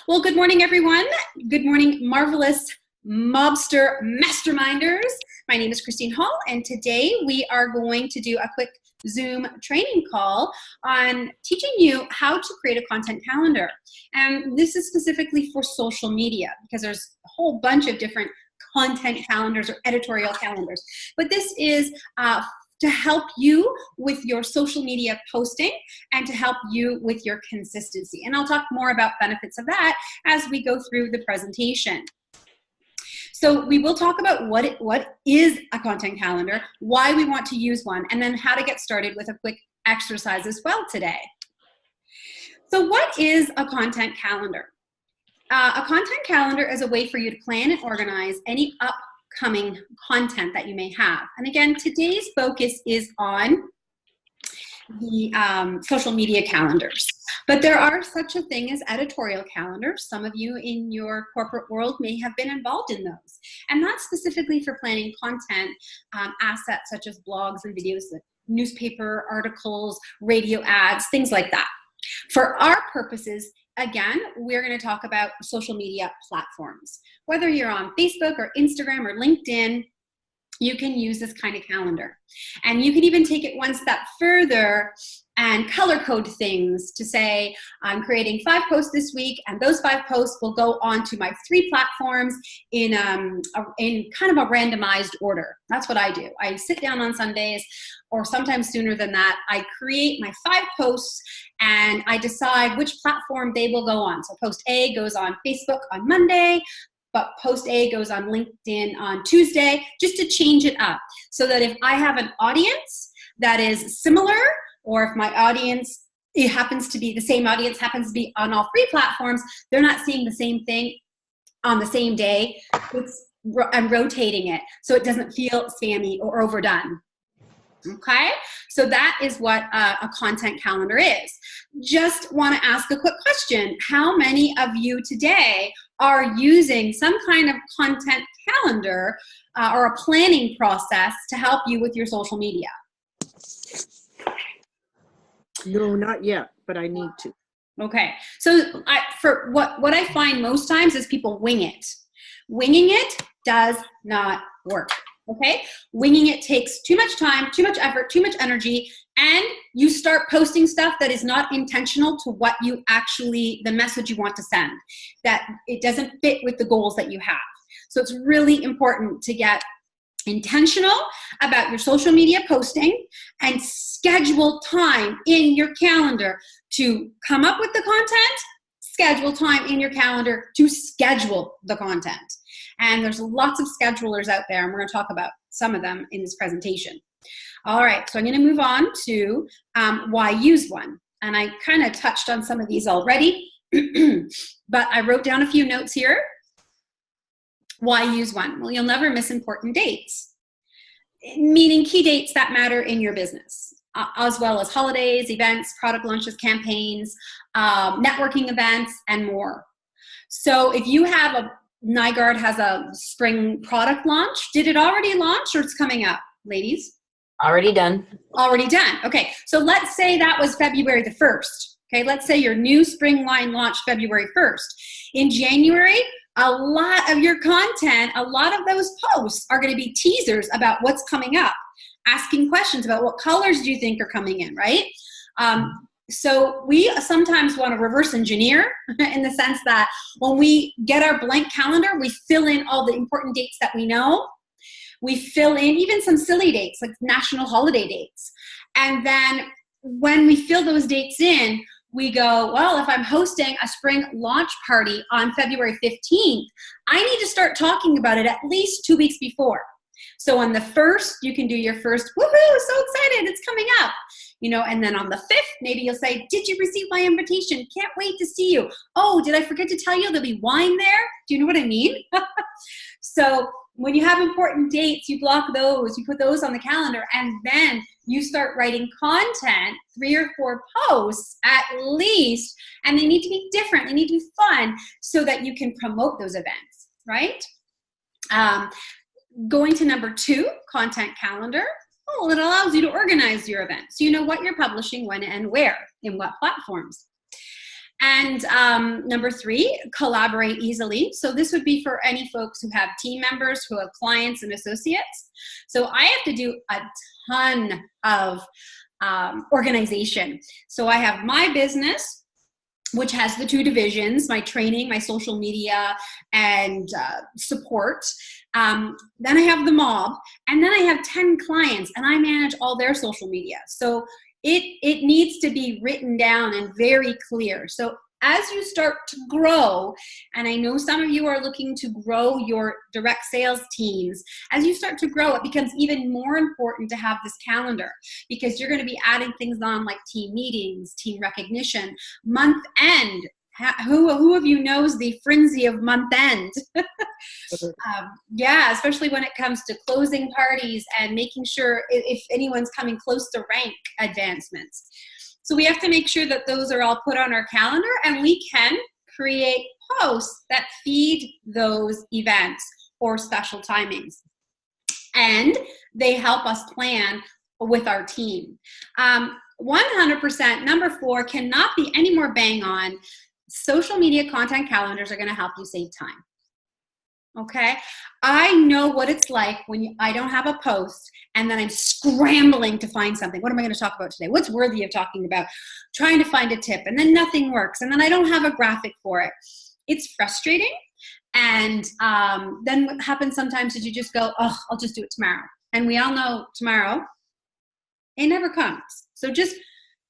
Well, good morning, everyone. Good morning, marvelous mobster masterminders. My name is Christine Hall, and today we are going to do a quick Zoom training call on teaching you how to create a content calendar. And this is specifically for social media because there's a whole bunch of different content calendars or editorial calendars. But this is to help you with your social media posting and to help you with your consistency. And I'll talk more about benefits of that as we go through the presentation. So we will talk about what is a content calendar, why we want to use one, and then how to get started with a quick exercise as well today. So what is a content calendar? A content calendar is a way for you to plan and organize any upcoming content that you may have. And again, today's focus is on the social media calendars. But there are such a thing as editorial calendars. Some of you in your corporate world may have been involved in those. And that's specifically for planning content assets such as blogs and videos, like newspaper articles, radio ads, things like that. For our purposes, again, we're going to talk about social media platforms. Whether you're on Facebook or Instagram or LinkedIn, you can use this kind of calendar. And you can even take it one step further and color code things to say, I'm creating 5 posts this week, and those 5 posts will go onto my 3 platforms in kind of a randomized order. That's what I do. I sit down on Sundays, or sometimes sooner than that. I create my 5 posts, and I decide which platform they will go on. So post A goes on Facebook on Monday, but post A goes on LinkedIn on Tuesday, just to change it up. So that if I have an audience that is similar, or if my audience, it happens to be the same audience, happens to be on all 3 platforms, they're not seeing the same thing on the same day. I'm rotating it so it doesn't feel spammy or overdone. Okay, so that is what a content calendar is. Just want to ask a quick question. How many of you today are using some kind of content calendar or a planning process to help you with your social media? No, not yet, but I need to. Okay, so for what I find most times is people wing it. Winging it does not work. Okay, winging it takes too much time, too much effort, too much energy, and you start posting stuff that is not intentional to what you actually, the message you want to send, that it doesn't fit with the goals that you have. So it's really important to get intentional about your social media posting and schedule time in your calendar to come up with the content, schedule time in your calendar to schedule the content. And there's lots of schedulers out there, and we're going to talk about some of them in this presentation. All right, so I'm going to move on to why use one. And I kind of touched on some of these already, but I wrote down a few notes here. Why use one? Well, you'll never miss important dates, meaning key dates that matter in your business, as well as holidays, events, product launches, campaigns, networking events, and more. So if you have Nygaard has a spring product launch. Did it already launch or it's coming up, ladies? Already done. Already done. Okay, so let's say that was February the 1st. Okay, let's say your new spring line launched February 1st. In January, a lot of your content, a lot of those posts are going to be teasers about what's coming up, asking questions about what colors do you think are coming in, right? So we sometimes want to reverse engineer in the sense that when we get our blank calendar, we fill in all the important dates that we know. We fill in even some silly dates like national holiday dates. And then when we fill those dates in, we go, well, if I'm hosting a spring launch party on February 15th, I need to start talking about it at least 2 weeks before. So on the 1st, you can do your first, woohoo, so excited, it's coming up. You know, and then on the 5th, maybe you'll say, did you receive my invitation? Can't wait to see you. Oh, did I forget to tell you there'll be wine there? Do you know what I mean? So when you have important dates, you block those, you put those on the calendar, and then you start writing content, 3 or 4 posts at least, and they need to be different, they need to be fun so that you can promote those events, right? Going to number 2, content calendar. Oh, it allows you to organize your events. So you know what you're publishing, when and where, in what platforms. And number 3, collaborate easily. So this would be for any folks who have team members, who have clients and associates. So I have to do a ton of organization. So I have my business, which has the 2 divisions, my training, my social media, and support. Then I have the MAWB, and then I have 10 clients, and I manage all their social media. So it needs to be written down and very clear. So as you start to grow, and I know some of you are looking to grow your direct sales teams, as you start to grow, it becomes even more important to have this calendar, because you're going to be adding things on like team meetings, team recognition, month end. Who of you knows the frenzy of month end? Yeah, especially when it comes to closing parties and making sure if anyone's coming close to rank advancements. So we have to make sure that those are all put on our calendar, and we can create posts that feed those events or special timings. And they help us plan with our team. 100%, number 4, cannot be any more bang on. Social media content calendars are going to help you save time. Okay? I know what it's like when I don't have a post and then I'm scrambling to find something. What am I going to talk about today? What's worthy of talking about? Trying to find a tip, and then nothing works, and then I don't have a graphic for it. It's frustrating. And then what happens sometimes is you just go, oh, I'll just do it tomorrow. And we all know tomorrow, it never comes. So just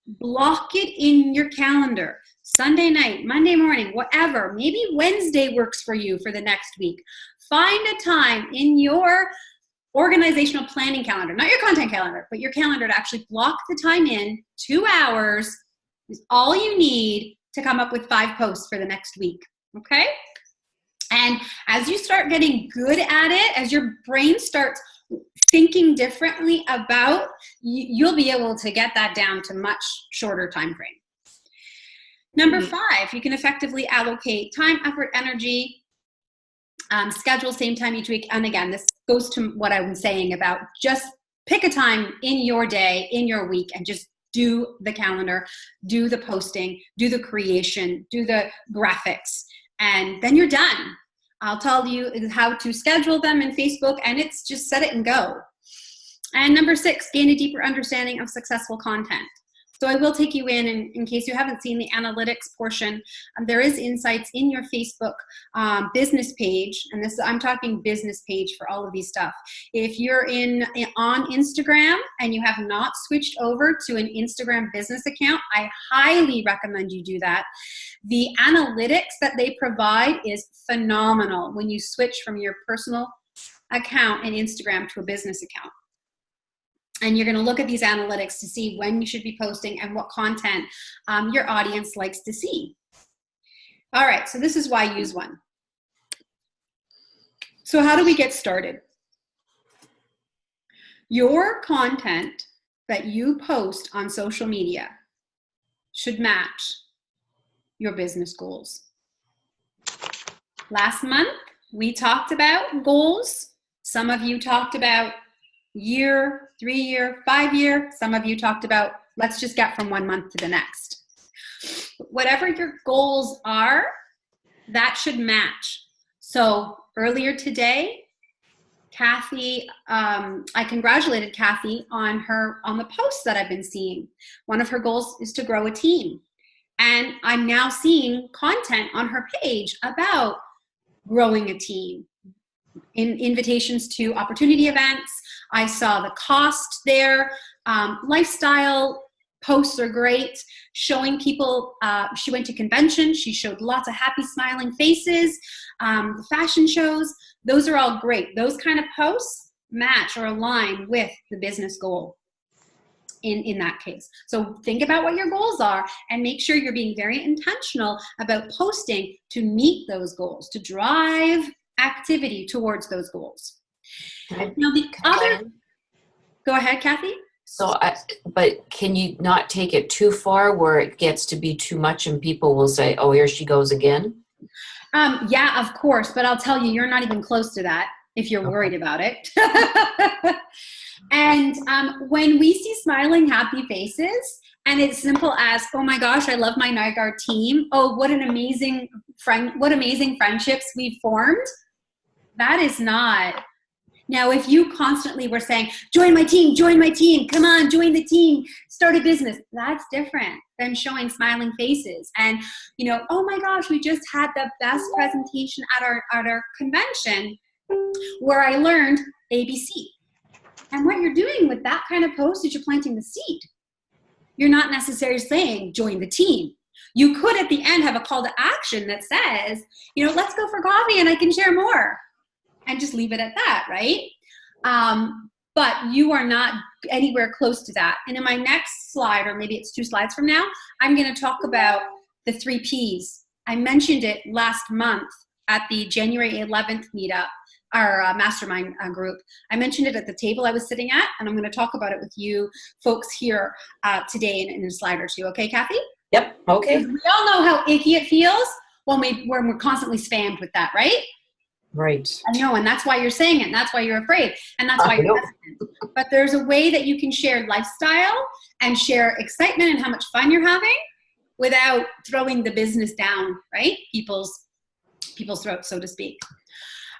block it in your calendar. Sunday night, Monday morning, whatever. Maybe Wednesday works for you for the next week. Find a time in your organizational planning calendar, not your content calendar, but your calendar, to actually block the time in. 2 hours is all you need to come up with 5 posts for the next week. Okay? And as you start getting good at it, as your brain starts thinking differently about, you'll be able to get that down to much shorter time frame. Number 5, you can effectively allocate time, effort, energy, schedule same time each week. And again, this goes to what I was saying about just pick a time in your day, in your week, and just do the calendar, do the posting, do the creation, do the graphics, and then you're done. I'll tell you how to schedule them in Facebook, and it's just set it and go. And number 6, gain a deeper understanding of successful content. So I will take you in case you haven't seen the analytics portion. There is insights in your Facebook business page, and this I'm talking business page for all of these stuff. If you're on Instagram and you have not switched over to an Instagram business account, I highly recommend you do that. The analytics that they provide is phenomenal when you switch from your personal account in Instagram to a business account. And you're going to look at these analytics to see when you should be posting and what content your audience likes to see. All right, so this is why I use one. So how do we get started? Your content that you post on social media should match your business goals. Last month, we talked about goals. Some of you talked about year, 3-year, 5-year. Some of you talked about, let's just get from 1 month to the next. Whatever your goals are, that should match. So earlier today, Kathy, I congratulated Kathy on the posts that I've been seeing. One of her goals is to grow a team. And I'm now seeing content on her page about growing a team. In invitations to opportunity events. I saw the cost there. Lifestyle posts are great. Showing people, she went to conventions. She showed lots of happy, smiling faces. The fashion shows, those are all great. Those kind of posts match or align with the business goal in that case. So think about what your goals are and make sure you're being very intentional about posting to meet those goals, to drive activity towards those goals. Now the other, go ahead, Kathy. So, but can you not take it too far where it gets to be too much and people will say, oh, here she goes again? Yeah, of course. But I'll tell you, you're not even close to that if you're worried about it. And when we see smiling, happy faces, and it's simple as, oh my gosh, I love my NYGAR team. Oh, what amazing friendships we've formed. That is not. Now, if you constantly were saying, join my team, come on, join the team, start a business, that's different than showing smiling faces. And, oh my gosh, we just had the best presentation at our convention where I learned ABC. And what you're doing with that kind of post is you're planting the seed. You're not necessarily saying, join the team. You could at the end have a call to action that says, let's go for coffee and I can share more. And just leave it at that, right? But you are not anywhere close to that. And in my next slide, or maybe it's 2 slides from now, I'm going to talk about the 3 Ps. I mentioned it last month at the January 11th meetup, our mastermind group. I mentioned it at the table I was sitting at, and I'm going to talk about it with you folks here today in a slide or 2. Okay, Kathy? Yep, okay. We all know how icky it feels when we're constantly spammed with that, right? Right. I know, and that's why you're saying it, and that's why you're afraid, and that's why you're hesitant. But there's a way that you can share lifestyle and share excitement and how much fun you're having without throwing the business down, right? People's throats, so to speak.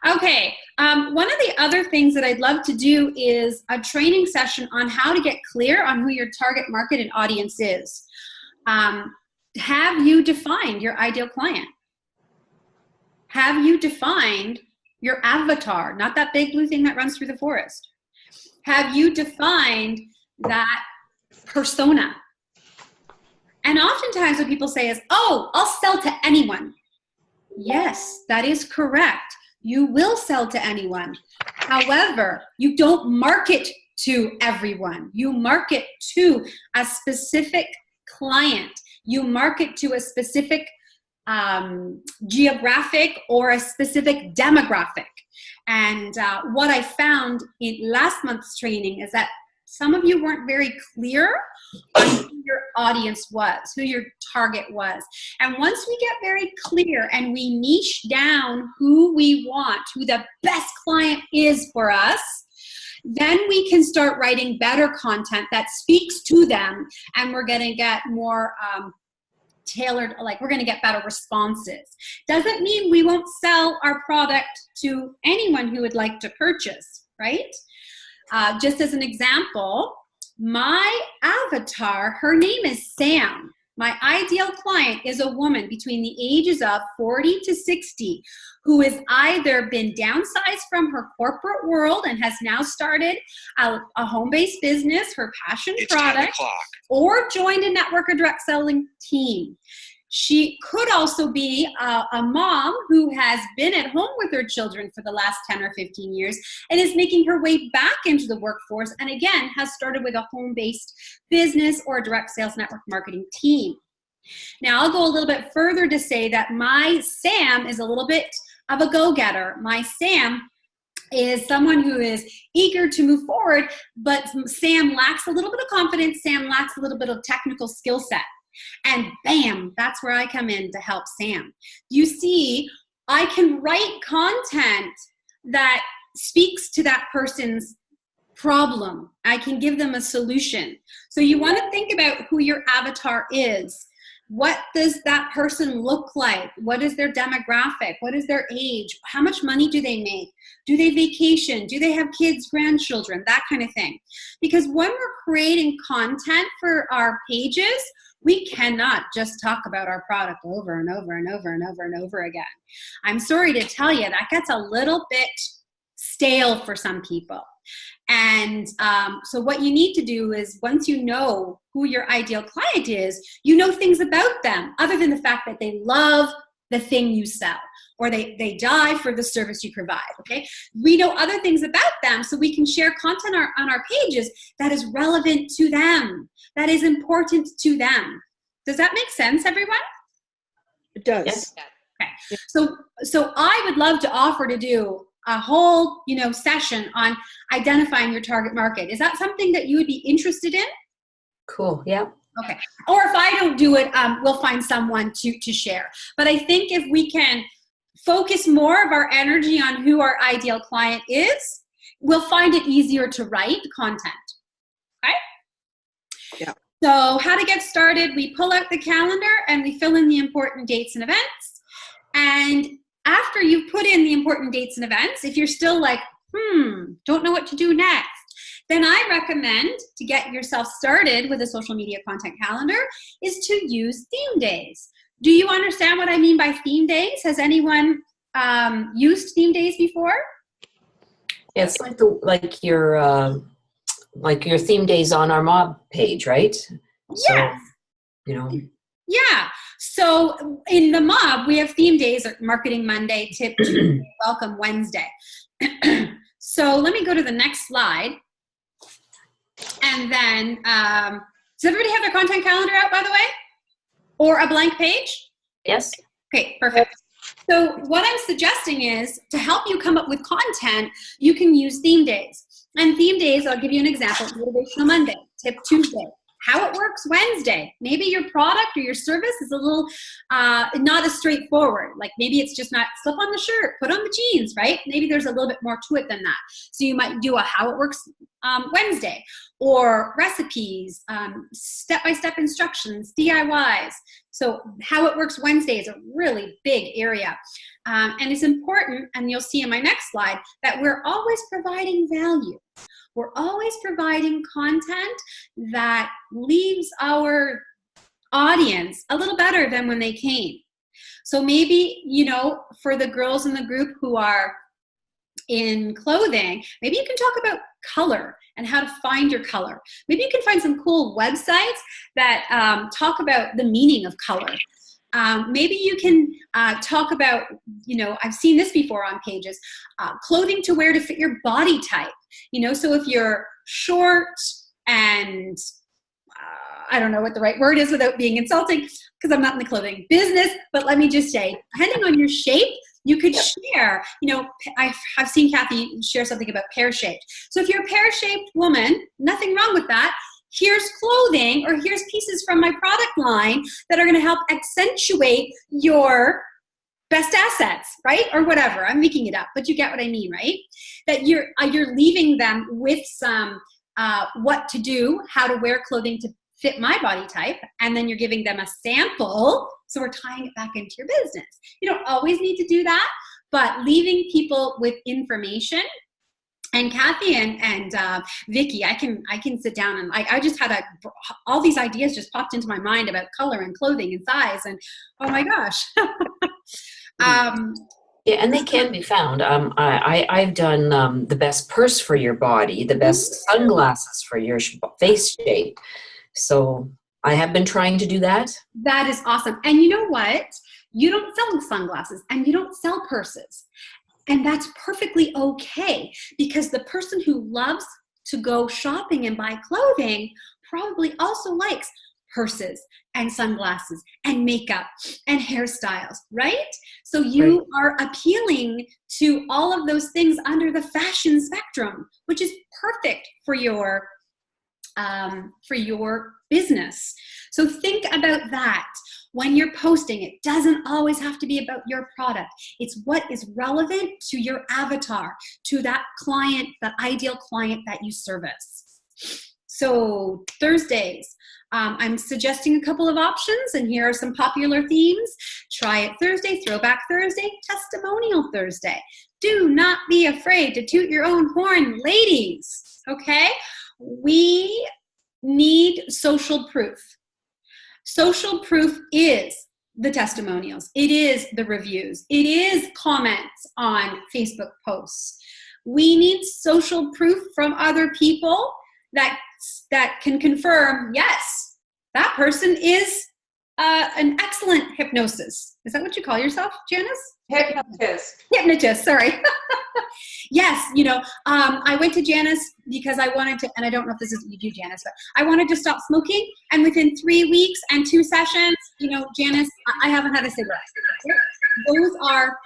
Okay, one of the other things that I'd love to do is a training session on how to get clear on who your target market and audience is. Have you defined your ideal client? Have you defined your avatar, not that big blue thing that runs through the forest? Have you defined that persona? And oftentimes what people say is, oh, I'll sell to anyone. Yes, that is correct. You will sell to anyone. However, you don't market to everyone. You market to a specific client. You market to a specific geographic or a specific demographic. And what I found in last month's training is that some of you weren't very clear on who your audience was, who your target was. And once we get very clear and we niche down who we want, who the best client is for us, then we can start writing better content that speaks to them, and we're going to get more tailored, like we're going to get better responses. Doesn't mean we won't sell our product to anyone who would like to purchase, right? Just as an example, my avatar, her name is Sam. My ideal client is a woman between the ages of 40 to 60 who has either been downsized from her corporate world and has now started a home-based business, her passion product, or joined a network or direct selling team. She could also be a mom who has been at home with her children for the last 10 or 15 years and is making her way back into the workforce, and again has started with a home-based business or a direct sales network marketing team. Now I'll go a little bit further to say that my Sam is a little bit of a go-getter. My Sam is someone who is eager to move forward, but Sam lacks a little bit of confidence. Sam lacks a little bit of technical skill set. And bam, that's where I come in to help Sam. You see, I can write content that speaks to that person's problem. I can give them a solution. So you want to think about who your avatar is. What does that person look like? What is their demographic? What is their age? How much money do they make? Do they vacation? Do they have kids, grandchildren? That kind of thing. Because when we're creating content for our pages, we cannot just talk about our product over and over and over and over and over again. I'm sorry to tell you, that gets a little bit stale for some people. And so what you need to do is, once you know who your ideal client is, you know things about them other than the fact that they love the thing you sell or they die for the service you provide, okay? We know other things about them so we can share content on our pages that is relevant to them, that is important to them. Does that make sense, everyone? It does. Yes. Okay. So I would love to offer to do a whole, session on identifying your target market. Is that something that you would be interested in? Cool. Yeah. Okay. Or if I don't do it, we'll find someone to share. But I think if we can focus more of our energy on who our ideal client is, will find it easier to write content. Okay? Yeah. So how to get started, we pull out the calendar and we fill in the important dates and events. And after you've put in the important dates and events, if you're still like, don't know what to do next, then I recommend, to get yourself started with a social media content calendar, is to use theme days. Do you understand what I mean by theme days? Has anyone used theme days before? Yeah, it's like your theme days on our MAWB page, right? Yes. So, Yeah. So in the MAWB, we have theme days, like Marketing Monday, Tip Tuesday, Welcome Wednesday. So let me go to the next slide. And then, does everybody have their content calendar out, by the way? Or a blank page? Yes. Okay, perfect. So what I'm suggesting is, to help you come up with content, you can use theme days. And theme days, I'll give you an example. Motivational Monday, Tip Tuesday, How It Works Wednesday. Maybe your product or your service is a little not as straightforward. Like maybe it's just not slip on the shirt, put on the jeans, right? Maybe there's a little bit more to it than that. So you might do a How It Works Wednesday, or recipes, step-by-step instructions, DIYs. So How It Works Wednesday is a really big area. And it's important, and you'll see in my next slide, that we're always providing value. We're always providing content that leaves our audience a little better than when they came. So maybe, for the girls in the group who are in clothing, maybe you can talk about color and how to find your color. Maybe you can find some cool websites that talk about the meaning of color. Maybe you can talk about, I've seen this before on pages, clothing to wear to fit your body type. So if you're short and I don't know what the right word is without being insulting, because I'm not in the clothing business, but let me just say, depending on your shape, you could share, I've seen Kathy share something about pear-shaped. So if you're a pear-shaped woman, nothing wrong with that. Here's clothing, or here's pieces from my product line that are going to help accentuate your best assets, right? Or whatever. I'm making it up, but you get what I mean, right? That you're leaving them with some what to do, how to wear clothing to fit my body type, and then you're giving them a sample, so we're tying it back into your business. You don't always need to do that, but leaving people with information. And Kathy and Vicky, I can sit down and I just had all these ideas just popped into my mind about color and clothing and size, and oh my gosh. Yeah, and they can be found. I've done the best purse for your body, the best sunglasses for your face shape. So I have been trying to do that. That is awesome. And you know what? You don't sell sunglasses and you don't sell purses. And that's perfectly okay, because the person who loves to go shopping and buy clothing probably also likes purses and sunglasses and makeup and hairstyles, right? So you are appealing to all of those things under the fashion spectrum, which is perfect for your business. So think about that. When you're posting, it doesn't always have to be about your product. It's what is relevant to your avatar, to that client, that ideal client that you service. So Thursdays, I'm suggesting a couple of options, and here are some popular themes. Try It Thursday, Throwback Thursday, Testimonial Thursday. Do not be afraid to toot your own horn, ladies, okay? We need social proof. Social proof is the testimonials. It is the reviews. It is comments on Facebook posts. We need social proof from other people that can confirm, yes, that person is an excellent hypnosis. Is that what you call yourself, Janice? Hypnotist, sorry. Yes, I went to Janice because I wanted to, and I don't know if this is what you do, Janice, but I wanted to stop smoking. And within 3 weeks and 2 sessions, Janice, I haven't had a cigarette. Those are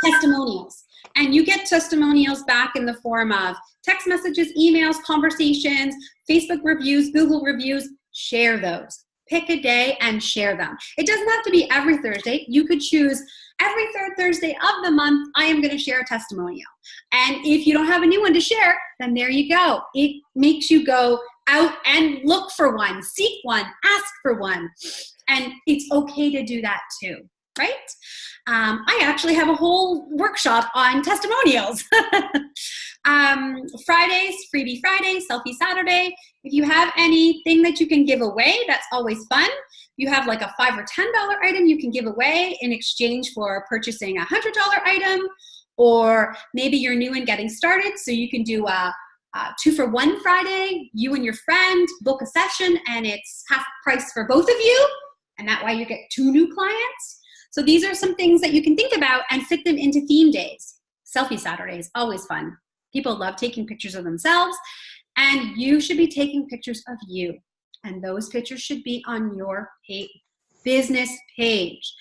testimonials. And you get testimonials back in the form of text messages, emails, conversations, Facebook reviews, Google reviews. Share those. Pick a day and share them. It doesn't have to be every Thursday. You could choose Every third Thursday of the month, I am going to share a testimonial. And if you don't have a new one to share, then there you go. It makes you go out and look for one, seek one, ask for one. And it's okay to do that too, right? I actually have a whole workshop on testimonials. Fridays, Freebie Friday, Selfie Saturday. If you have anything that you can give away, that's always fun. You have like a $5 or $10 item you can give away in exchange for purchasing a $100 item, or maybe you're new and getting started, so you can do a 2-for-1 Friday. You and your friend book a session, and it's half price for both of you, and that way you get 2 new clients. So these are some things that you can think about and fit them into theme days. Selfie Saturday is always fun. People love taking pictures of themselves, and you should be taking pictures of you. And those pictures should be on your business page.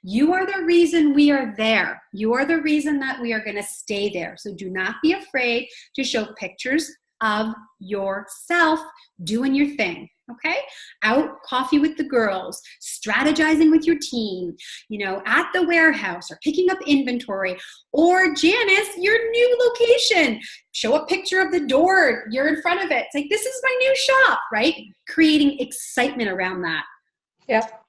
You are the reason we are there. You are the reason that we are going to stay there. So do not be afraid to show pictures of yourself doing your thing. Okay? Out coffee with the girls, strategizing with your team, at the warehouse, or picking up inventory, or Janice, your new location. Show a picture of the door. You're in front of it. It's like, this is my new shop, right? Creating excitement around that. Yep.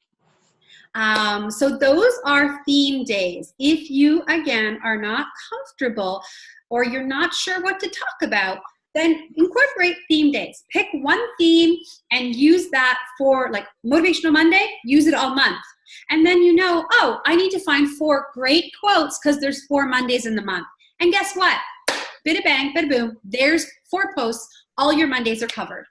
So those are theme days. If you, again, are not comfortable or you're not sure what to talk about, then incorporate theme days. Pick one theme and use that for, like, Motivational Monday, use it all month. And then oh, I need to find 4 great quotes because there's 4 Mondays in the month. And guess what? Bida bang, bida boom, there's 4 posts. All your Mondays are covered,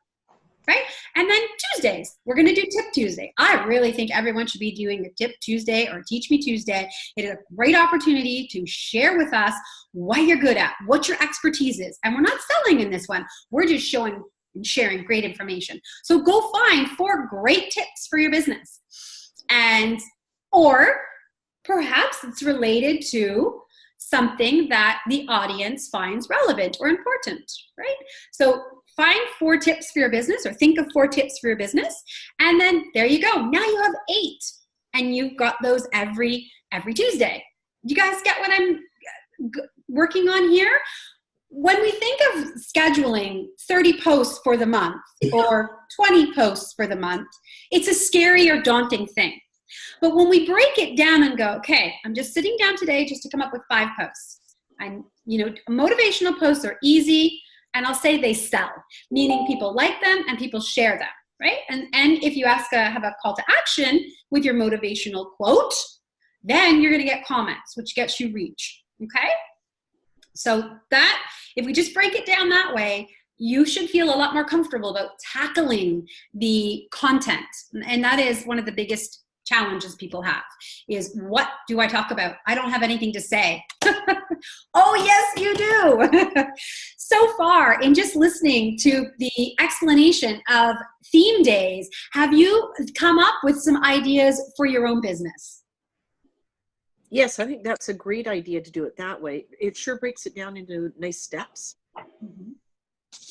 right? And then Tuesdays, we're going to do Tip Tuesday. I really think everyone should be doing a Tip Tuesday or Teach Me Tuesday. It is a great opportunity to share with us what you're good at, what your expertise is. And we're not selling in this one. We're just showing and sharing great information. So go find 4 great tips for your business. Or perhaps it's related to something that the audience finds relevant or important, right? So find 4 tips for your business, or think of 4 tips for your business. And then there you go. Now you have 8, and you've got those every Tuesday. You guys get what I'm working on here? When we think of scheduling 30 posts for the month or 20 posts for the month, it's a scary or daunting thing. But when we break it down and go, okay, I'm just sitting down today just to come up with 5 posts. Motivational posts are easy, and I'll say they sell, meaning people like them and people share them, right? And if you have a call to action with your motivational quote, then you're going to get comments, which gets you reach, okay? So that, if we just break it down that way, you should feel a lot more comfortable about tackling the content. And that is one of the biggest challenges people have, is, what do I talk about? I don't have anything to say. Oh, yes, you do. So far, in just listening to the explanation of theme days, have you come up with some ideas for your own business? Yes, I think that's a great idea to do it that way. It sure breaks it down into nice steps. Mm-hmm.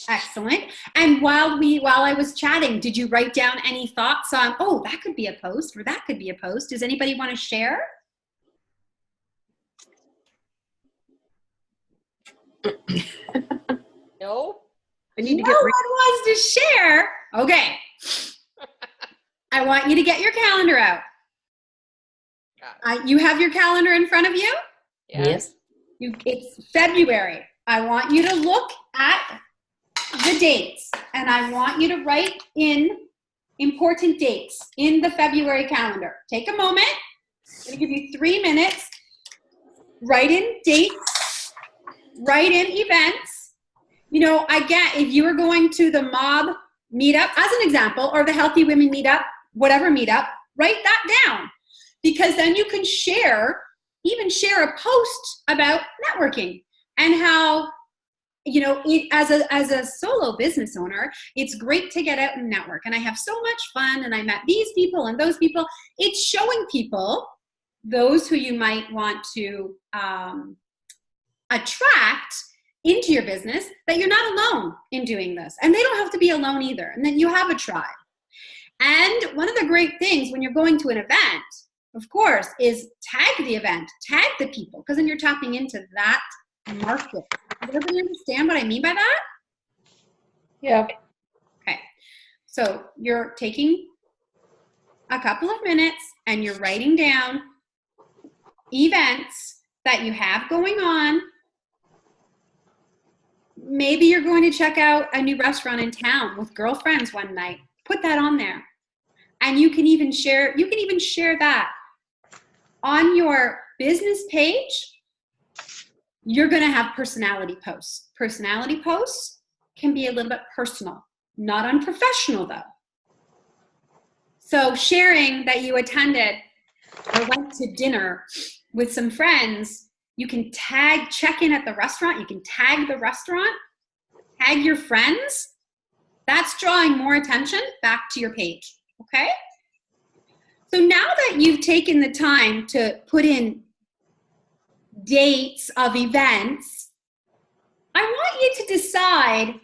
Excellent. And while I was chatting, did you write down any thoughts on, oh, that could be a post, or that could be a post? Does anybody want to share? No. I need to No one wants to share. Okay. I want you to get your calendar out. You have your calendar in front of you? Yes. It's February. I want you to look at the dates, and I want you to write in important dates in the February calendar. Take a moment. I'm going to give you 3 minutes. Write in dates. Write in events. If you were going to the MAWB meetup, as an example, or the Healthy Women meetup, whatever meetup, write that down. Because then you can share a post about networking and how, as a solo business owner, it's great to get out and network. And I have so much fun, and I met these people and those people. It's showing people, those who you might want to attract into your business, that you're not alone in doing this. And they don't have to be alone either. And then you have a tribe. And one of the great things when you're going to an event of course, is tag the event, tag the people, because then you're tapping into that market. Does everybody understand what I mean by that? Yeah. Okay. So you're taking a couple of minutes and you're writing down events that you have going on. Maybe you're going to check out a new restaurant in town with girlfriends one night. Put that on there. And you can even share that on your business page. You're going to have personality posts. Personality posts can be a little bit personal, not unprofessional though. So sharing that you attended or went to dinner with some friends, you can check in at the restaurant, you can tag the restaurant, tag your friends. That's drawing more attention back to your page, okay? So now that you've taken the time to put in dates of events, I want you to decide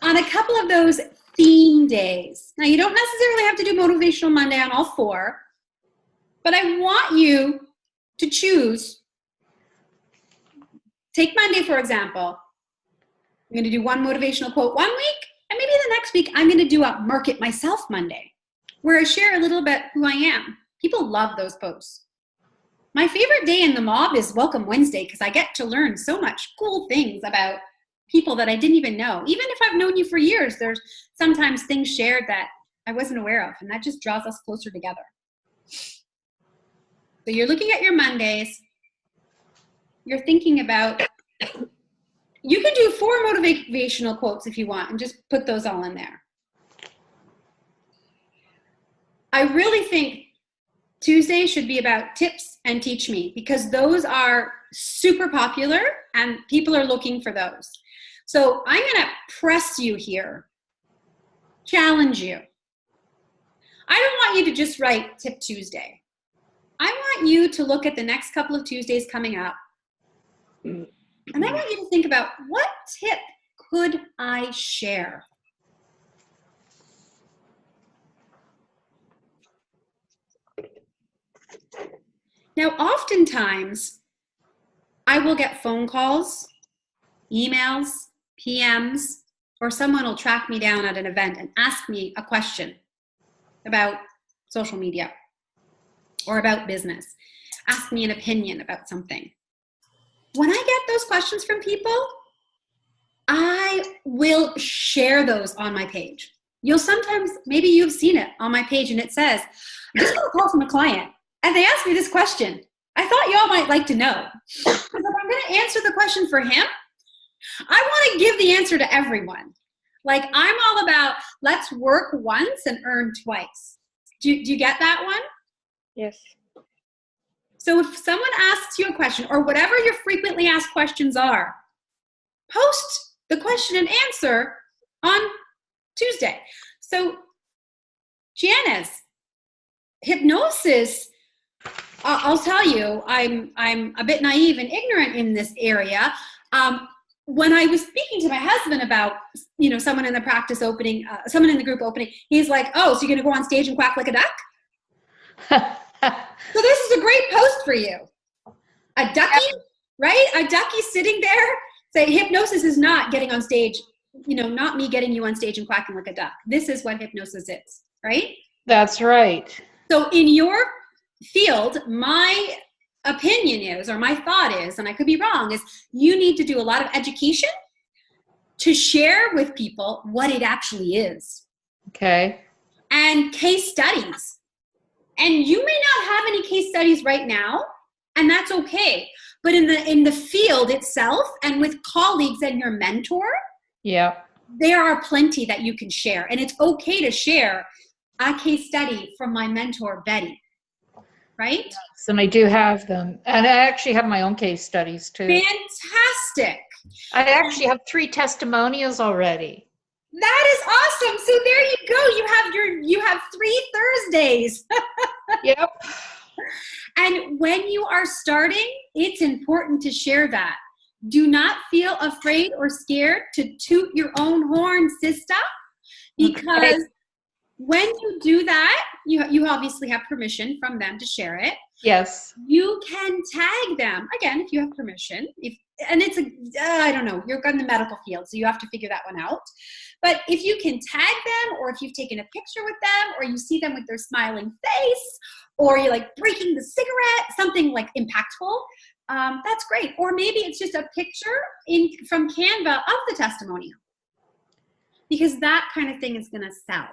on a couple of those theme days. Now, you don't necessarily have to do Motivational Monday on all 4, but I want you to choose. Take Monday, for example. I'm going to do one motivational quote one week, and maybe the next week I'm going to do a Market Myself Monday, where I share a little bit who I am. People love those posts. My favorite day in the MAWB is Welcome Wednesday, because I get to learn so much cool things about people that I didn't even know. Even if I've known you for years, there's sometimes things shared that I wasn't aware of, and that just draws us closer together. So you're looking at your Mondays. You're thinking about, you can do 4 motivational quotes if you want and just put those all in there. I really think Tuesday should be about tips and teach me, because those are super popular and people are looking for those. So I'm going to press you here, challenge you. I don't want you to just write Tip Tuesday. I want you to look at the next couple of Tuesdays coming up, and I want you to think about, what tip could I share? Now, oftentimes, I will get phone calls, emails, PMs, or someone will track me down at an event and ask me a question about social media or about business, ask me an opinion about something. When I get those questions from people, I will share those on my page. You'll sometimes, maybe you've seen it on my page and it says, I just got a call from a client and they asked me this question. I thought y'all might like to know. Because if I'm going to answer the question for him, I want to give the answer to everyone. Like, I'm all about, let's work once and earn twice. Do you get that one? Yes. So if someone asks you a question, or whatever your frequently asked questions are, post the question and answer on Tuesday. So Janice, hypnosis, I'll tell you, I'm a bit naive and ignorant in this area. When I was speaking to my husband about, someone in the practice opening, someone in the group opening, he's like, oh, so you're going to go on stage and quack like a duck? So this is a great post for you. A ducky, right? A ducky sitting there. Say, hypnosis is not getting on stage, not me getting you on stage and quacking like a duck. This is what hypnosis is, right? That's right. So in your field, my opinion is, or my thought is, and I could be wrong, is you need to do a lot of education to share with people what it actually is. Okay. And case studies. And you may not have any case studies right now, and that's okay. But in the field itself, and with colleagues and your mentor, yeah, there are plenty that you can share. And it's okay to share a case study from my mentor, Betty. Right? Yes, and I do have them. And I actually have my own case studies too. Fantastic. I actually have 3 testimonials already. That is awesome. So there you go. You have 3 Thursdays. Yep. And when you are starting, it's important to share that. Do not feel afraid or scared to toot your own horn, sister, because when you do that, you obviously have permission from them to share it. Yes. You can tag them, again, if you have permission. And it's I don't know, you're in the medical field, so you have to figure that one out. But if you can tag them, or if you've taken a picture with them, or you see them with their smiling face, or you're like breaking the cigarette, something like impactful, that's great. Or maybe it's just a picture from Canva of the testimonial, because that kind of thing is going to sell.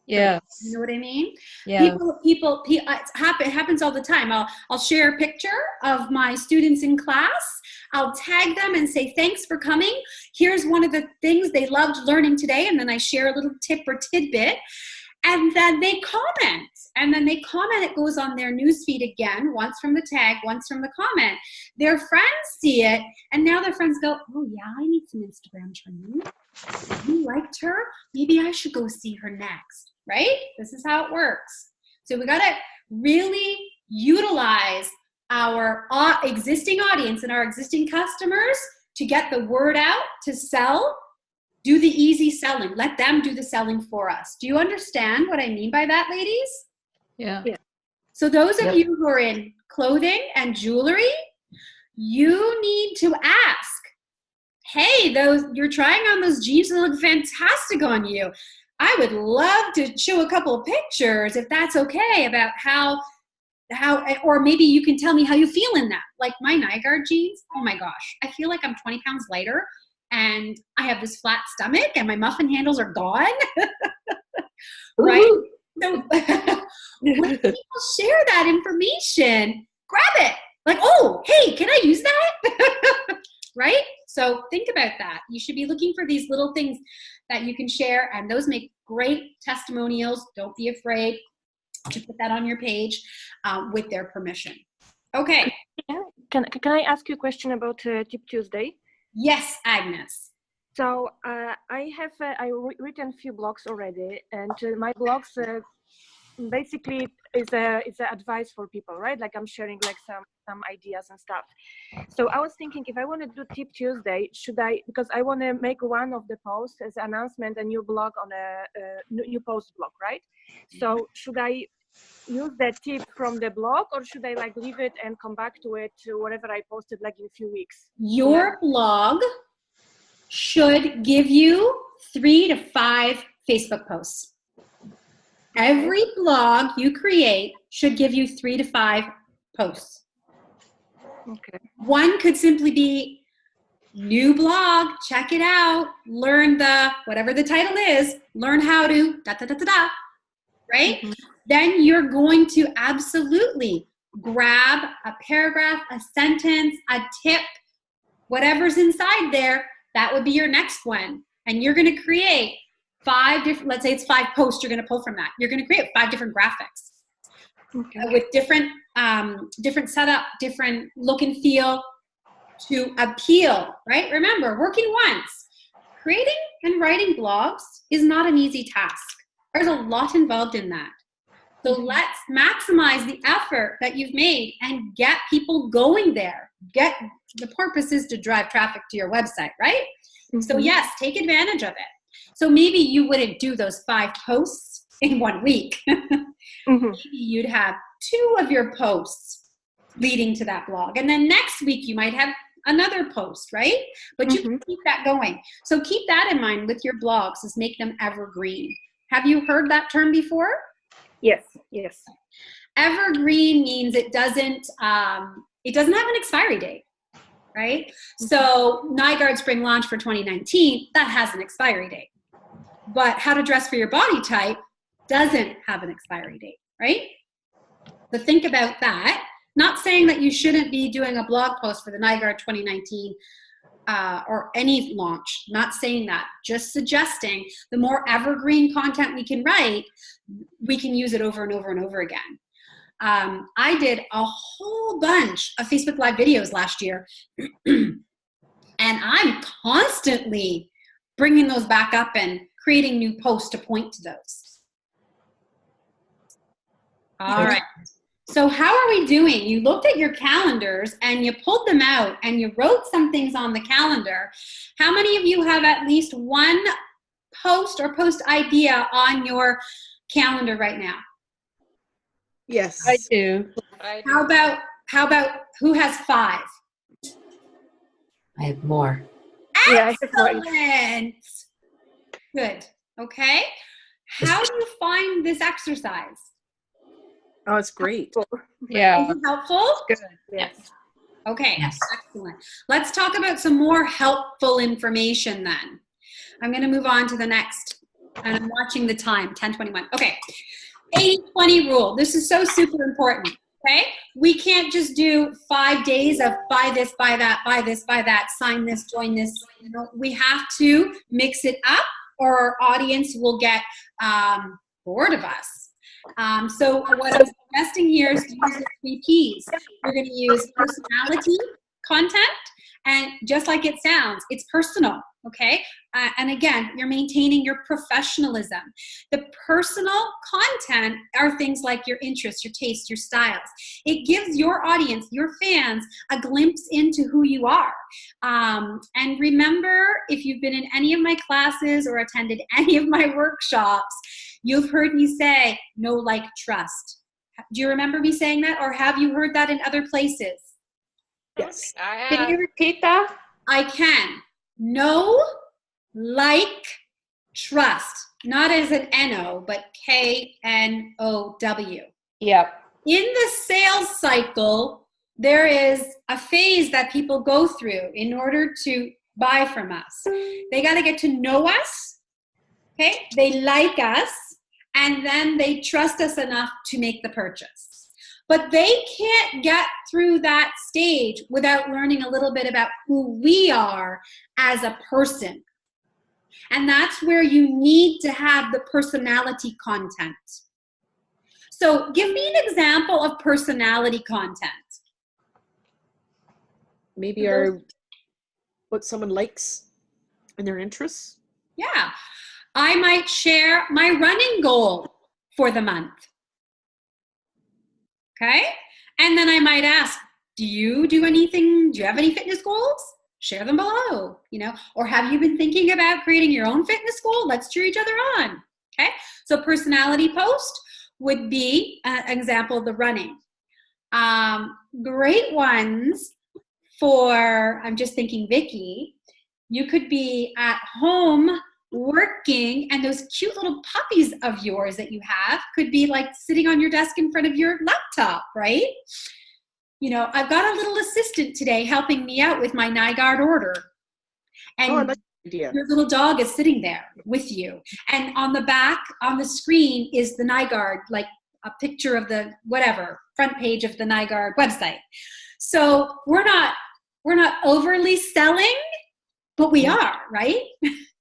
Yes. You know what I mean? Yeah. People, it happens all the time. I'll share a picture of my students in class. I'll tag them and say, thanks for coming. Here's one of the things they loved learning today. And then I share a little tip or tidbit. And then they comment. And then they comment. It goes on their newsfeed again, once from the tag, once from the comment. Their friends see it. And now their friends go, oh, yeah, I need some Instagram training. You liked her? Maybe I should go see her next. Right? This is how it works. So we got to really utilize our existing audience and our existing customers to get the word out, to sell. Do the easy selling. Let them do the selling for us. Do you understand what I mean by that, ladies? Yeah. So those of you who are in clothing and jewelry, you need to ask, hey, you're trying on those jeans that look fantastic on you. I would love to show a couple of pictures, if that's okay, about how, or maybe you can tell me how you feel in that. Like my Nygaard jeans, oh my gosh, I feel like I'm 20 pounds lighter, and I have this flat stomach, and my muffin handles are gone. Right? So when people share that information, grab it. Like, oh, hey, can I use that? Right? So think about that. You should be looking for these little things that you can share, and those make great testimonials. Don't be afraid to put that on your page with their permission. Okay. Yeah. Can I ask you a question about Tip Tuesday? Yes, Agnes. So I have written a few blogs already, and my blogs basically is a advice for people, right? Like I'm sharing like some ideas and stuff. So I was thinking, if I want to do Tip Tuesday, should I, because I want to make one of the posts as an announcement, a new blog on a new post blog, right? So should I use that tip from the blog, or should I like leave it and come back to it, to whatever I posted like in a few weeks? Your blog should give you 3 to 5 Facebook posts. Every blog you create should give you 3 to 5 posts. Okay. One could simply be new blog, check it out, learn whatever the title is, learn how to right? Mm-hmm. Then you're going to absolutely grab a paragraph, a sentence, a tip, whatever's inside there, that would be your next one. And you're going to create 5 different, let's say it's 5 posts you're going to pull from that. You're going to create 5 different graphics. Okay. With different setup, different look and feel to appeal, right? Remember, working once. Creating and writing blogs is not an easy task. There's a lot involved in that. So let's maximize the effort that you've made and get people going there. The purpose is to drive traffic to your website, right? Mm-hmm. So yes, take advantage of it. So maybe you wouldn't do those 5 posts in 1 week. Mm-hmm. Maybe you'd have 2 of your posts leading to that blog. And then next week you might have another post, right? But you can keep that going. So keep that in mind with your blogs, is make them evergreen. Have you heard that term before? Yes. Evergreen means it doesn't have an expiry date, right? So Nygaard Spring Launch for 2019, that has an expiry date. But How to Dress for Your Body Type doesn't have an expiry date, right? So think about that. Not saying that you shouldn't be doing a blog post for the Nygaard 2019 or any launch. Not saying that. Just suggesting the more evergreen content we can write, we can use it over and over and over again. I did a whole bunch of Facebook Live videos last year, and I'm constantly bringing those back up and creating new posts to point to those. All right. So how are we doing? You looked at your calendars and you pulled them out and you wrote some things on the calendar. How many of you have at least one post or post idea on your calendar right now? Yes. I do. How about who has 5? I have more. Yeah, I have more. Excellent. Good. Okay. How do you find this exercise? Oh, it's great. Yeah. Is it helpful? Good. Yes. Okay, Yes. excellent. Let's talk about some more helpful information then. I'm going to move on to the next, and I'm watching the time, 10:21. Okay, 80-20 rule. This is so super important, okay? We can't just do 5 days of buy this, buy that, buy this, buy that, sign this, join this. You know, we have to mix it up or our audience will get bored of us. So what I'm suggesting here is to use the 3 Ps. We're going to use personality content, and just like it sounds, it's personal, okay? And again, you're maintaining your professionalism. The personal content are things like your interests, your tastes, your styles. It gives your audience, your fans, a glimpse into who you are. And remember, if you've been in any of my classes or attended any of my workshops, you've heard me say, know, like, trust. Do you remember me saying that, or have you heard that in other places? Yes. Can you repeat that? I can. Know, like, trust. Not as an N-O, but K-N-O-W. Yep. In the sales cycle, there is a phase that people go through in order to buy from us. They got to get to know us, okay? They like us, and then they trust us enough to make the purchase. But they can't get through that stage without learning a little bit about who we are as a person. And that's where you need to have the personality content. So give me an example of personality content. Maybe what someone likes and their interests. Yeah. I might share my running goal for the month. Okay? And then I might ask, do you have any fitness goals? Share them below, you know, or have you been thinking about creating your own fitness goal? Let's cheer each other on. Okay? So personality post would be an example of the running. Great ones for, I'm just thinking, Vicky, you could be at home working, and those cute little puppies of yours that you have could be like sitting on your desk in front of your laptop, right? You know, I've got a little assistant today helping me out with my NIGARD order. And Oh, that's a good idea. your little dog is sitting there with you. And on the back, on the screen, is the NIGARD, like a picture of the whatever, front page of the NIGARD website. So we're not overly selling, but we are, right?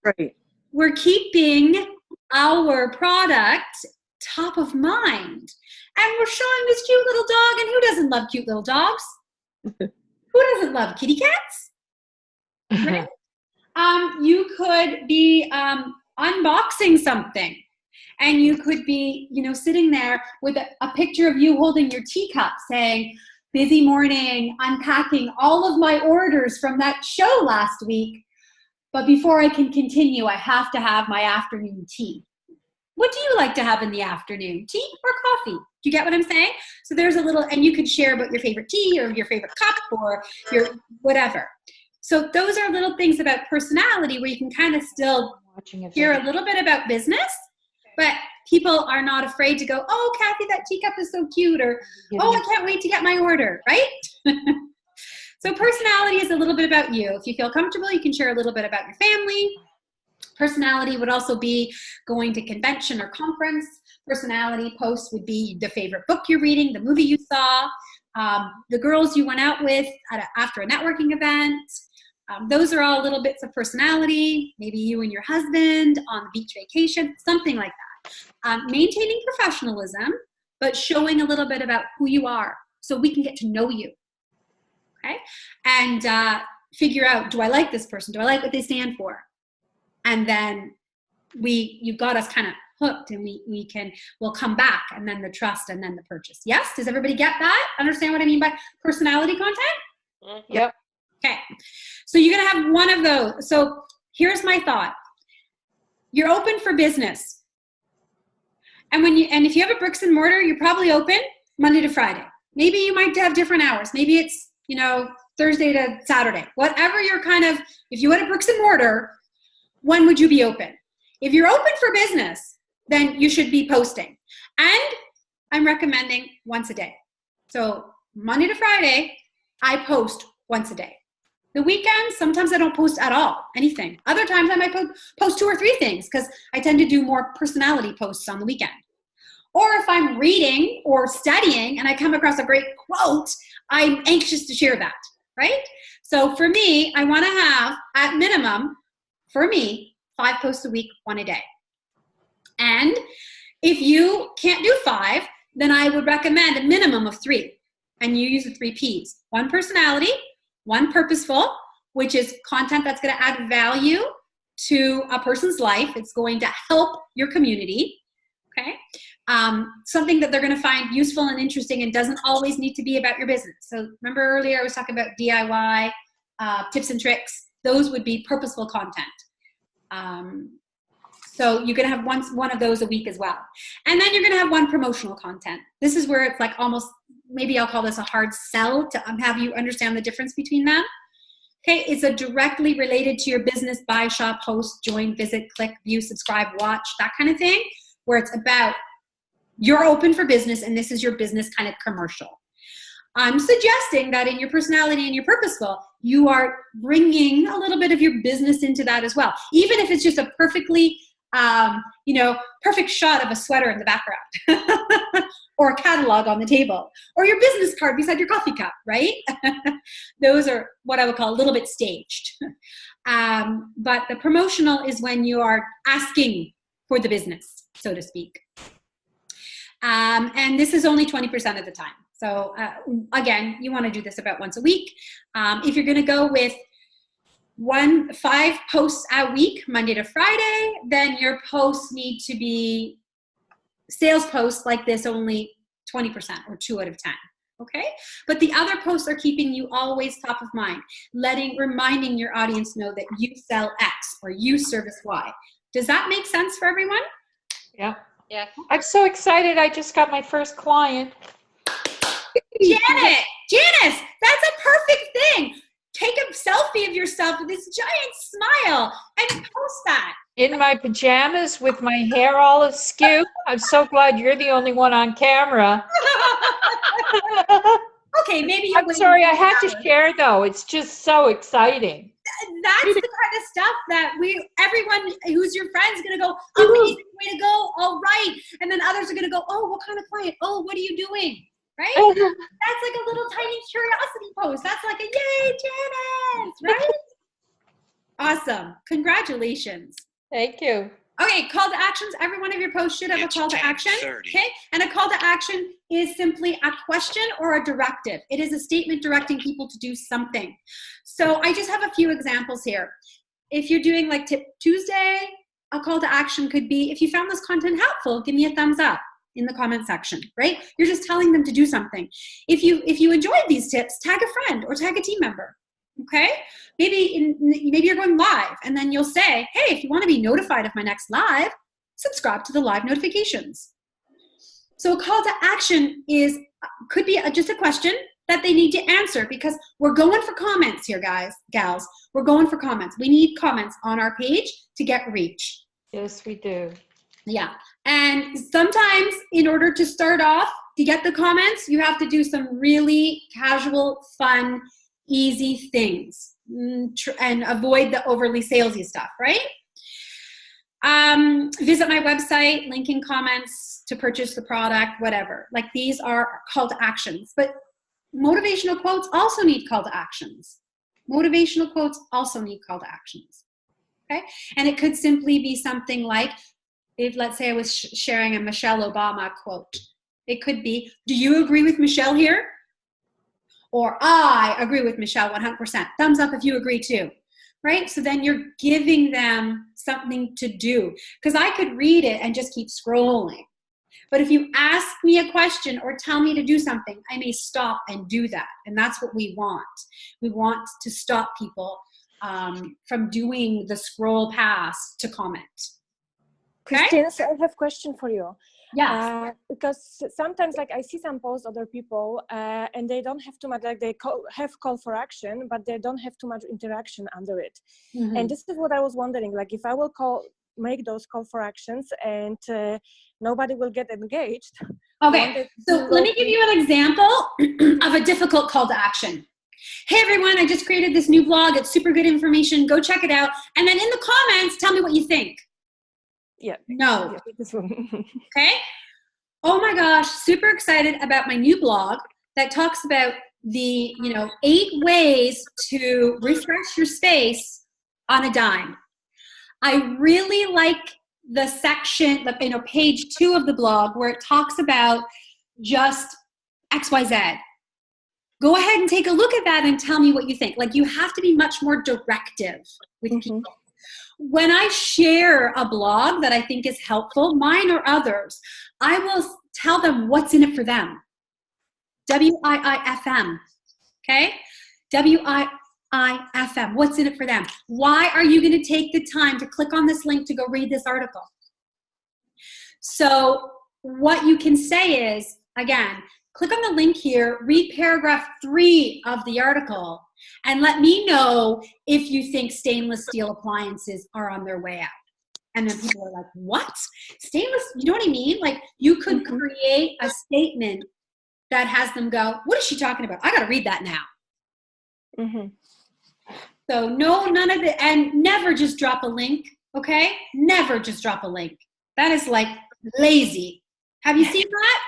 Right. We're keeping our product top of mind. And we're showing this cute little dog, and who doesn't love cute little dogs? Who doesn't love kitty cats? Right? You could be unboxing something, and you could be, you know, sitting there with a picture of you holding your teacup saying, busy morning, unpacking all of my orders from that show last week. But before I can continue, I have to have my afternoon tea. What do you like to have in the afternoon? Tea or coffee? Do you get what I'm saying? So there's a little, and you could share about your favorite tea or your favorite cup or your whatever. So those are little things about personality where you can kind of still hear a little bit about business, but people are not afraid to go, oh, Kathy, that teacup is so cute, or, oh, I can't wait to get my order, right? So personality is a little bit about you. If you feel comfortable, you can share a little bit about your family. Personality would also be going to convention or conference. Personality posts would be the favorite book you're reading, the movie you saw, the girls you went out with after a networking event. Those are all little bits of personality. Maybe you and your husband on the beach vacation, something like that. Maintaining professionalism, but showing a little bit about who you are so we can get to know you. Okay? And figure out, do I like this person? Do I like what they stand for? And then you got us kind of hooked, and we'll come back, and then the trust, and then the purchase. Yes? Does everybody get that? Understand what I mean by personality content? Yep. Okay. So you're going to have one of those. So here's my thought. You're open for business. And if you have a bricks and mortar, you're probably open Monday to Friday. Maybe you might have different hours. Maybe it's, Thursday to Saturday. Whatever your if you had a bricks and mortar, when would you be open? If you're open for business, then you should be posting. And I'm recommending once a day. So Monday to Friday, I post once a day. The weekends, sometimes I don't post at all, anything. Other times I might post 2 or 3 things because I tend to do more personality posts on the weekend. Or if I'm reading or studying and I come across a great quote, I'm anxious to share that, right? So for me, I want to have, at minimum, for me, 5 posts a week, 1 a day. And if you can't do 5, then I would recommend a minimum of 3. And you use the 3 Ps. 1 personality, 1 purposeful, which is content that's going to add value to a person's life. It's going to help your community, okay? Something that they're going to find useful and interesting and doesn't always need to be about your business. So remember earlier I was talking about DIY, tips and tricks. Those would be purposeful content. So you're going to have one of those a week as well. And then you're going to have 1 promotional content. This is where it's like almost, maybe I'll call this a hard sell to have you understand the difference between them. Okay, it's a directly related to your business, buy, shop, host, join, visit, click, view, subscribe, watch, that kind of thing, where it's about you're open for business and this is your business kind of commercial. I'm suggesting that in your personality and your purposeful, you are bringing a little bit of your business into that as well. Even if it's just a perfectly, perfect shot of a sweater in the background or a catalog on the table or your business card beside your coffee cup, right? Those are what I would call a little bit staged. But the promotional is when you are asking for the business, so to speak. And this is only 20% of the time. So again, you want to do this about once a week. If you're going to go with 5 posts a week, Monday to Friday, then your posts need to be sales posts like this, only 20% or 2 out of 10. Okay? But the other posts are keeping you always top of mind, reminding your audience know that you sell X or you service Y. Does that make sense for everyone? Yeah. Yeah. I'm so excited. I just got my first client. Janice, that's a perfect thing. Take a selfie of yourself with this giant smile and post that. In my pajamas with my hair all askew. I'm so glad you're the only one on camera. Okay, maybe I'm sorry, I had to share though. It's just so exciting. That's the kind of stuff that everyone who's your friend is going to go, amazing, way to go, all right. And then others are going to go, oh, what kind of client? Oh, what are you doing? Right? That's like a little tiny curiosity post. That's like a yay, Janice, right? Awesome. Congratulations. Thank you. Okay, call to actions. Every one of your posts should have a call to action. Okay, and a call to action is simply a question or a directive. It is a statement directing people to do something. So I just have a few examples here. If you're doing like Tip Tuesday, a call to action could be, if you found this content helpful, give me a thumbs up in the comment section, right? You're just telling them to do something. If you enjoyed these tips, tag a friend or tag a team member. Okay, maybe you're going live and then you'll say, hey, if you want to be notified of my next live, subscribe to the live notifications. So a call to action could be just a question that they need to answer, because we're going for comments here, gals. We're going for comments. We need comments on our page to get reach. Yes, we do. Yeah, and sometimes in order to start off, to get the comments, you have to do some really casual, fun, easy things and avoid the overly salesy stuff, right? Visit my website, link in comments to purchase the product, whatever. Like, these are call to actions. But motivational quotes also need call to actions. Motivational quotes also need call to actions. Okay? And it could simply be something like, if let's say I was sharing a Michelle Obama quote, it could be, do you agree with Michelle here? Or I agree with Michelle 100%. Thumbs up if you agree too, right? So then you're giving them something to do. Because I could read it and just keep scrolling. But if you ask me a question or tell me to do something, I may stop and do that. And that's what we want. We want to stop people from doing the scroll past to comment. Okay? Christine, so I have a question for you. Yeah. Because sometimes, like, I see some posts other people, and they don't have too much, like, they have call for action, but they don't have too much interaction under it. Mm-hmm. And this is what I was wondering, like, if I will make those call for actions and nobody will get engaged. Okay, so let me give you an example of a difficult call to action. Hey everyone, I just created this new blog. It's super good information. Go check it out. And then in the comments, tell me what you think. Yeah. No. Yeah, this one. Okay. Oh my gosh, super excited about my new blog that talks about the 8 ways to refresh your space on a dime. I really like the section, page 2 of the blog where it talks about just XYZ. Go ahead and take a look at that and tell me what you think. Like, you have to be much more directive with people. When I share a blog that I think is helpful, mine or others, I will tell them what's in it for them. WIIFM, okay? WIIFM, what's in it for them? Why are you gonna take the time to click on this link to go read this article? So what you can say is, again, click on the link here, read paragraph 3 of the article, and let me know if you think stainless steel appliances are on their way out. And then people are like, what? Stainless, you know what I mean? Like, you could create a statement that has them go, what is she talking about? I gotta read that now. So no, none of it, and never just drop a link, okay? Never just drop a link. That is like lazy. Have you seen that?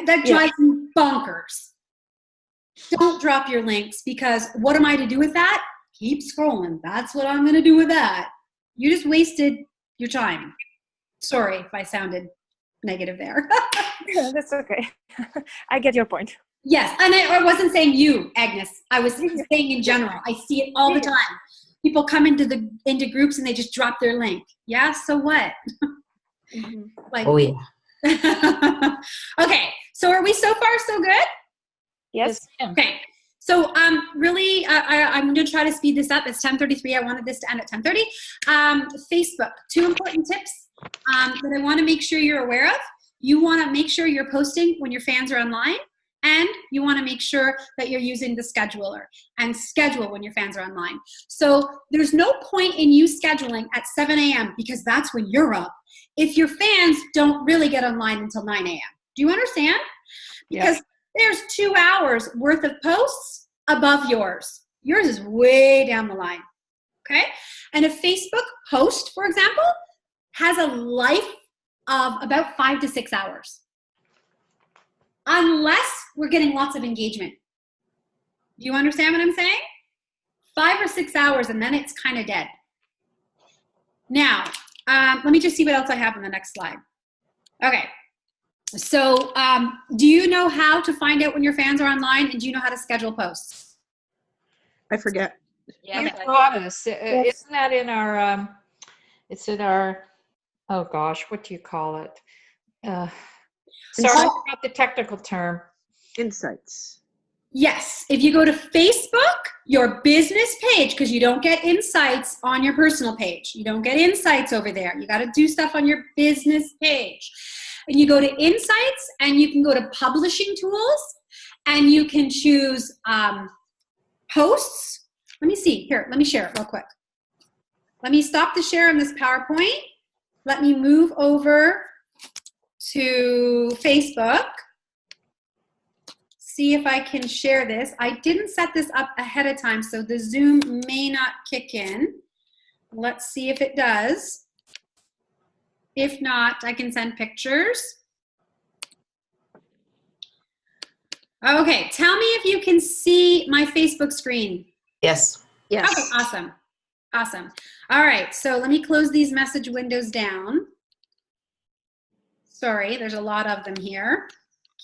That drives me bonkers. Don't drop your links, because what am I to do with that? Keep scrolling. That's what I'm going to do with that. You just wasted your time. Sorry if I sounded negative there. Yeah, that's okay. I get your point. Yes, and I wasn't saying you, Agnes. I was saying in general. I see it all the time. People come into groups and they just drop their link. Yeah, so what? Like, Oh yeah. Okay, so are we so far so good? Yes. Okay, so really, I'm going to try to speed this up. It's 10:33. I wanted this to end at 10:30. Facebook, 2 important tips that I want to make sure you're aware of. You want to make sure you're posting when your fans are online, and you want to make sure that you're using the scheduler and schedule when your fans are online. So there's no point in you scheduling at 7 a.m. because that's when you're up, if your fans don't really get online until 9 a.m. Do you understand? Because there's 2 hours worth of posts above yours. Yours is way down the line, okay? And a Facebook post, for example, has a life of about 5 to 6 hours. Unless we're getting lots of engagement. Do you understand what I'm saying? 5 or 6 hours, and then it's kind of dead. Now, let me just see what else I have on the next slide. Okay. So do you know how to find out when your fans are online, and do you know how to schedule posts? I forget. Yeah, you taught us. Isn't that in our, it's in our, oh gosh, what do you call it? Sorry, I forgot the technical term. Insights. Yes, if you go to Facebook, your business page, because you don't get insights on your personal page. You don't get insights over there. You got to do stuff on your business page. And you go to insights, and you can go to publishing tools, and you can choose posts. Let me see. Here, let me share it real quick. Let me stop the share on this PowerPoint. Let me move over to Facebook. See if I can share this. I didn't set this up ahead of time, so the Zoom may not kick in. Let's see if it does. If not, I can send pictures. Okay, tell me if you can see my Facebook screen. Yes. Yes. Okay, awesome. Awesome. All right, so let me close these message windows down. Sorry, there's a lot of them here.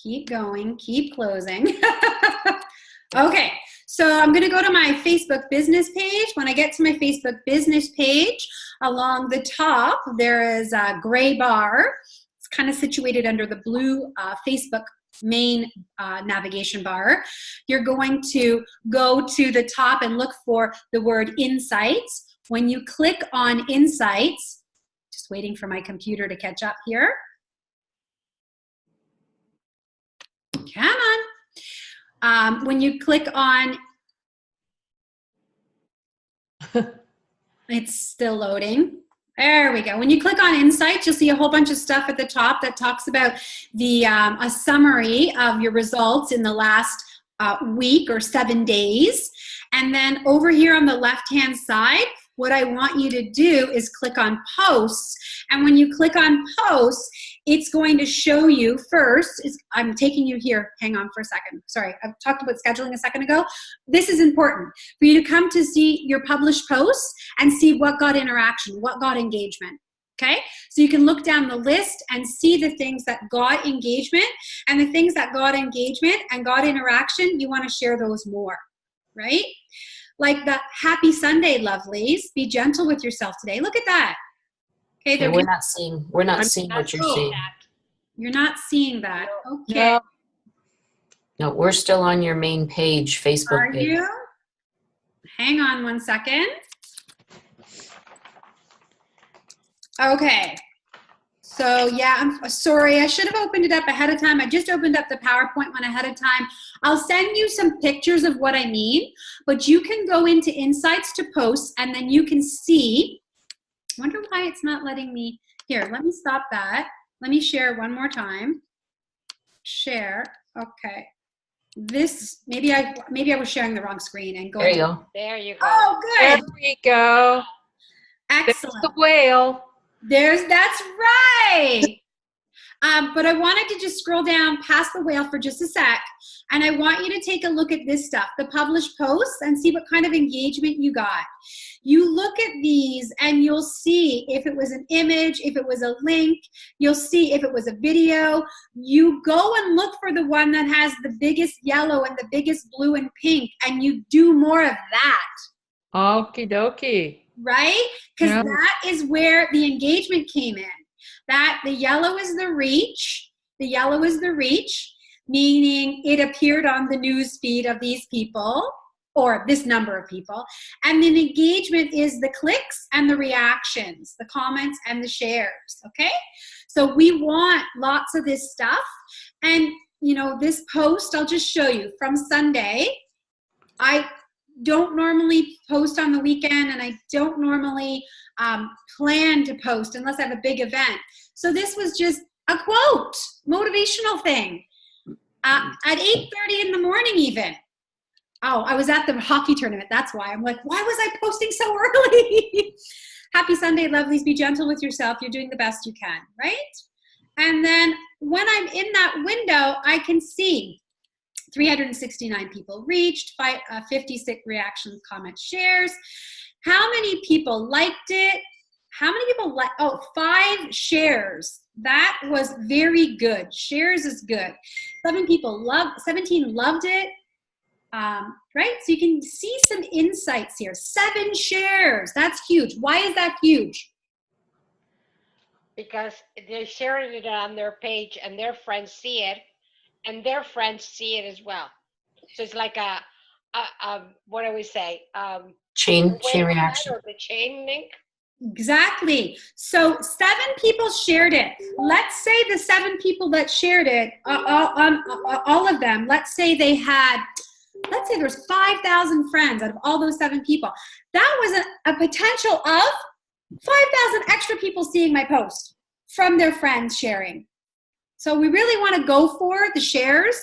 Keep going, keep closing. Okay, so I'm gonna go to my Facebook business page. When I get to my Facebook business page, along the top, there is a gray bar. It's kind of situated under the blue Facebook main navigation bar. You're going to go to the top and look for the word Insights. When you click on Insights, just waiting for my computer to catch up here. Come on. When you click on, it's still loading. There we go. When you click on Insights, you'll see a whole bunch of stuff at the top that talks about the a summary of your results in the last week or 7 days. And then over here on the left-hand side, what I want you to do is click on Posts. And when you click on Posts, it's going to show you first, I'm taking you here, hang on for a second. Sorry, I talked about scheduling a second ago. This is important for you to come to see your published posts and see what got interaction, what got engagement. Okay, so you can look down the list and see the things that got engagement, and the things that got engagement and got interaction, you want to share those more, right? Like the Happy Sunday, lovelies. Be gentle with yourself today. Look at that. Okay, Yeah, we're not seeing what you're seeing. You're not seeing that. Okay. No. No, we're still on your main page, Facebook Are page. you? Hang on one second. Okay. So yeah, I'm sorry. I should have opened it up ahead of time. I just opened up the PowerPoint one ahead of time. I'll send you some pictures of what I mean, but you can go into Insights to Posts, and then you can see. I wonder why it's not letting me. Here, let me stop that. Let me share one more time. Share. Okay. This maybe I was sharing the wrong screen and going. There you go. There you go. Oh, There good. we go. There's Excellent. the whale. That's right. But I wanted to just scroll down past the whale for just a sec, and I want you to take a look at this stuff, the published posts, and see what kind of engagement you got. You look at these and you'll see if it was an image, if it was a link, you'll see if it was a video. You go and look for the one that has the biggest yellow and the biggest blue and pink, and you do more of that. Okie dokie. Right? Because Yeah. that is where the engagement came in. That the yellow is the reach. The yellow is the reach, meaning it appeared on the news feed of these people, or this number of people. And then engagement is the clicks and the reactions, the comments and the shares, okay? So we want lots of this stuff. And, you know, this post, I'll just show you from Sunday. I don't normally post on the weekend, and I don't normally plan to post unless I have a big event. So this was just a quote, motivational thing at 8:30 in the morning even. Oh, I was at the hockey tournament. That's why. I'm like, why was I posting so early? Happy Sunday, lovelies. Be gentle with yourself. You're doing the best you can, right? And then when I'm in that window, I can see 369 people reached, 56 reactions, comments, shares. How many people liked it? How many people like? Oh, 5 shares. That was very good. Shares is good. 17 loved it. Right? So you can see some insights here. 7 shares. That's huge. Why is that huge? Because they're sharing it on their page and their friends see it, and their friends see it as well. So it's like a what do we say? Chain reaction. Or the chain link. Exactly. So 7 people shared it. Let's say the 7 people that shared it, all of them, let's say there's 5,000 friends out of all those 7 people. That was a potential of 5,000 extra people seeing my post from their friends sharing. So we really want to go for the shares.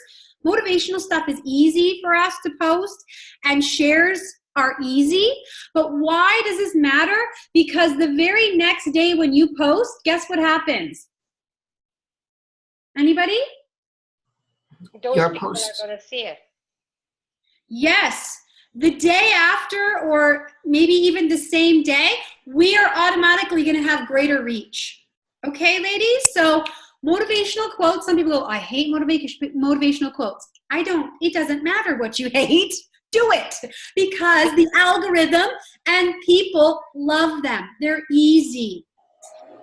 Motivational stuff is easy for us to post, and shares are easy. But why does this matter? Because the very next day when you post, guess what happens? Anybody? Those Your people post. are going to see it. Yes. The day after, or maybe even the same day, we are automatically going to have greater reach. Okay, ladies? So motivational quotes, some people go, I hate motivational quotes. I don't. It doesn't matter what you hate. Do it, because the algorithm and people love them. They're easy.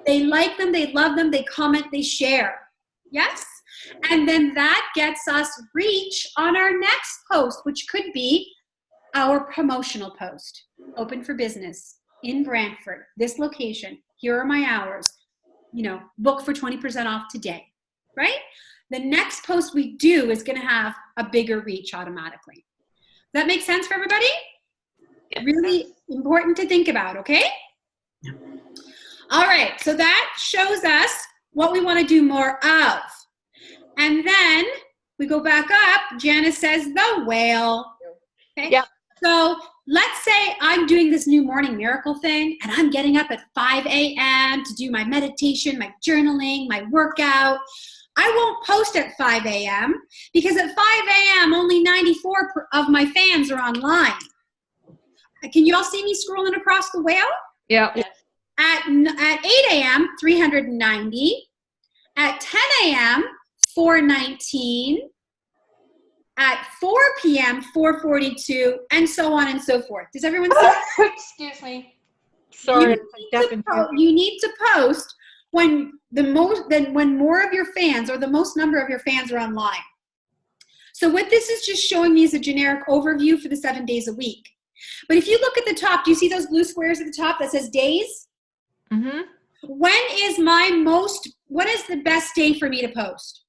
They like them, they love them, they comment, they share. Yes? And then that gets us reach on our next post, which could be our promotional post. Open for business in Brantford, this location. Here are my hours. You know, book for 20% off today, right? the next post we do is going to have a bigger reach automatically. Does that make sense for everybody? Yep. Really important to think about, okay? Yep. All right, so that shows us what we want to do more of. And then we go back up. Janice says the whale. Okay? Yeah. So let's say I'm doing this new morning miracle thing and I'm getting up at 5 a.m. to do my meditation, my journaling, my workout. I won't post at 5 a.m. because at 5 a.m. only 94 of my fans are online. Can you all see me scrolling across the whale? Yeah. Yes. At 8 a.m., 390. At 10 a.m., 419. At 4 p.m., 442, and so on and so forth. Does everyone see? Excuse me. Sorry. You need to post when more of your fans or the most number of your fans are online. So what this is just showing me is a generic overview for the 7 days a week. But if you look at the top, do you see those blue squares at the top that says days? Mm-hmm. What is the best day for me to post?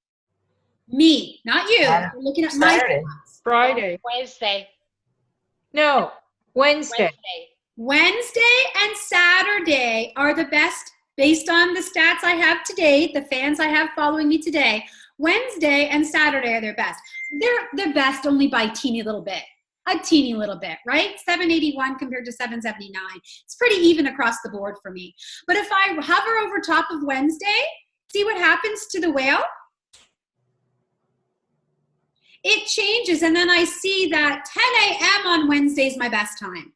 Me, not you. Saturday. We're looking at Saturday. Friday. Wednesday. No, Wednesday. Wednesday and Saturday are the best based on the stats I have today, the fans I have following me today. Wednesday and Saturday are their best. They're best only by a teeny little bit, right? 781 compared to 779. It's pretty even across the board for me. But if I hover over top of Wednesday, see what happens to the whale? It changes, and then I see that 10 a.m. on Wednesday is my best time.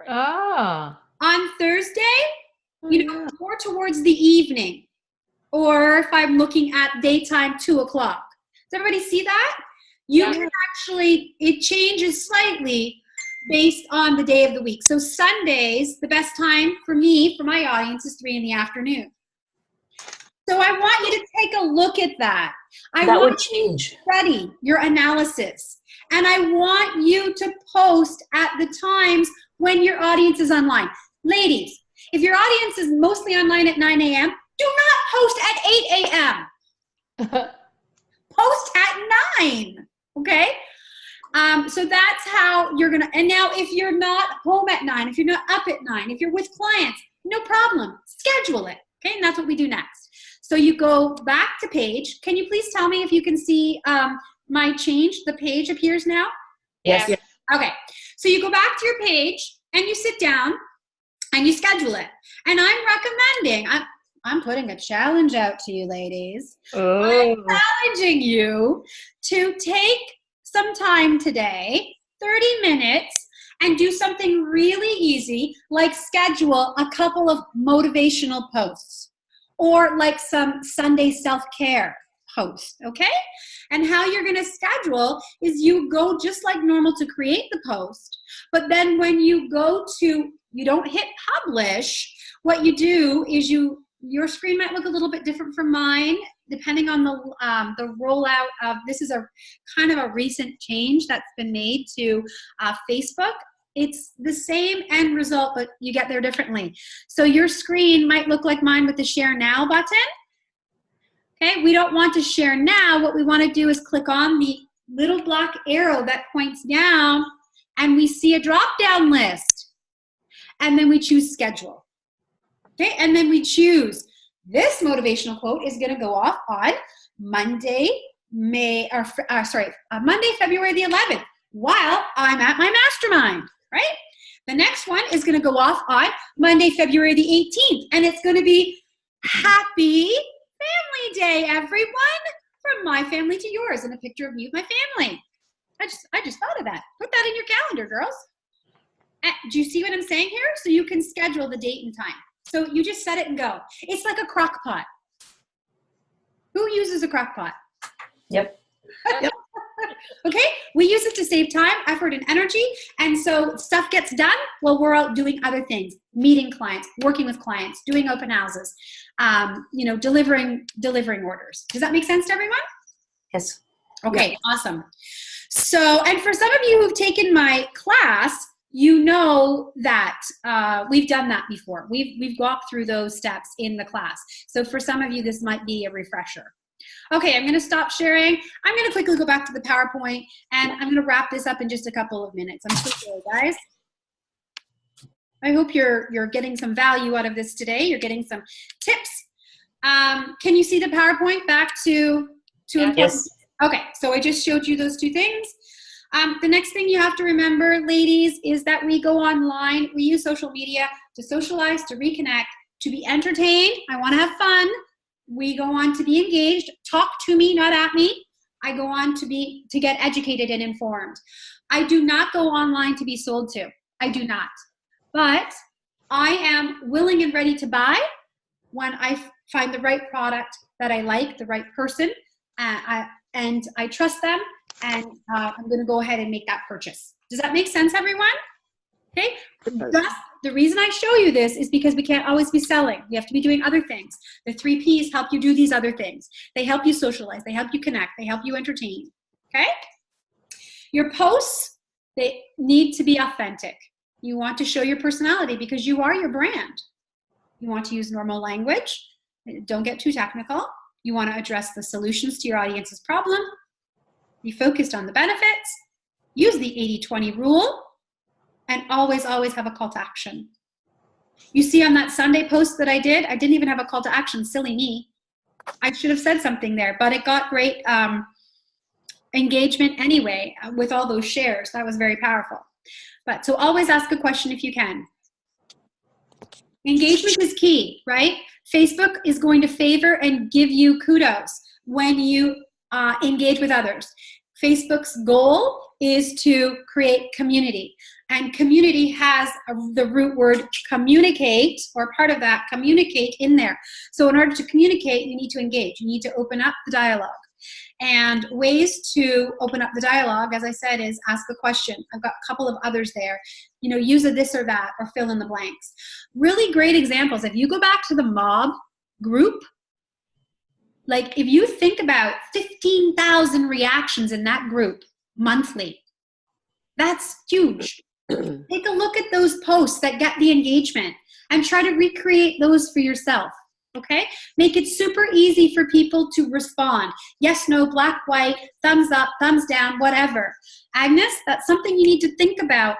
Ah. On Thursday, more towards the evening, or if I'm looking at daytime, 2 o'clock. Does everybody see that? You can actually, it changes slightly based on the day of the week. So Sundays, the best time for me, for my audience, is 3 in the afternoon. So I want you to take a look at that. That would change. Study your analysis. And I want you to post at the times when your audience is online. Ladies, if your audience is mostly online at 9 a.m., do not post at 8 a.m. Post at 9, okay? So that's how you're gonna, and now if you're not home at 9, if you're not up at 9, if you're with clients, no problem, schedule it, okay? And that's what we do next. So you go back to page. Can you please tell me if you can see my change? The page appears now? Yes. Yes. Okay. So you go back to your page and you sit down and you schedule it. And I'm recommending, I'm putting a challenge out to you, ladies. Oh. I'm challenging you to take some time today, 30 minutes, and do something really easy, like schedule a couple of motivational posts or like some Sunday self-care post, okay? And how you're gonna schedule is you go just like normal to create the post, but then when you go to, you don't hit publish, what you do is your screen might look a little bit different from mine, depending on the rollout of, this is a kind of a recent change that's been made to Facebook. It's the same end result, but you get there differently. So your screen might look like mine with the share now button. Okay, we don't want to share now. What we want to do is click on the little black arrow that points down and we see a drop-down list. And then we choose schedule. Okay, and then we choose this motivational quote is going to go off on Monday, February the 11th while I'm at my mastermind, right? The next one is going to go off on Monday, February the 18th, and it's going to be Happy Family Day, everyone, from my family to yours, and a picture of me with my family. I just thought of that. Put that in your calendar, girls. Do you see what I'm saying here? So you can schedule the date and time. So you just set it and go. It's like a crock pot. Who uses a crock pot? Yep. Okay, we use it to save time, effort, and energy, and so stuff gets done while we're out doing other things, meeting clients, working with clients, doing open houses, delivering orders. Does that make sense to everyone? Yes. Okay, yeah. Awesome. So, and for some of you who've taken my class, you know that we've done that before. We've walked through those steps in the class. So for some of you, this might be a refresher. Okay, I'm going to stop sharing. I'm going to quickly go back to the PowerPoint, and I'm going to wrap this up in just a couple of minutes. I'm so sorry, guys. I hope you're getting some value out of this today. You're getting some tips. Can you see the PowerPoint back to Yes. Okay, so I just showed you those two things. The next thing you have to remember, ladies, is that we go online. We use social media to socialize, to reconnect, to be entertained. I want to have fun. We go on to be engaged. Talk to me, not at me. I go on to get educated and informed. I do not go online to be sold to. I do not. But I am willing and ready to buy when I find the right product that I like, the right person, and I trust them, and I'm going to go ahead and make that purchase. Does that make sense, everyone? Okay. The reason I show you this is because we can't always be selling. We have to be doing other things. The 3 Ps help you do these other things. They help you socialize. They help you connect. They help you entertain. Okay? Your posts, they need to be authentic. You want to show your personality because you are your brand. You want to use normal language. Don't get too technical. You want to address the solutions to your audience's problem. Be focused on the benefits. Use the 80-20 rule. And always, always have a call to action. You see on that Sunday post that I didn't even have a call to action. Silly me. I should have said something there, but it got great engagement anyway with all those shares. That was very powerful. But so always ask a question if you can. Engagement is key, right? Facebook is going to favor and give you kudos when you engage with others. Facebook's goal is to create community. And community has the root word communicate, or part of that, communicate, in there. So in order to communicate, you need to engage. You need to open up the dialogue. And ways to open up the dialogue, as I said, is ask a question. I've got a couple of others there. You know, use a this or that, or fill in the blanks. Really great examples. If you go back to the MAWB group, like if you think about 15,000 reactions in that group monthly, that's huge. Take a look at those posts that get the engagement and try to recreate those for yourself. Okay? Make it super easy for people to respond. Yes, no, black, white, thumbs up, thumbs down, whatever. Agnes, that's something you need to think about.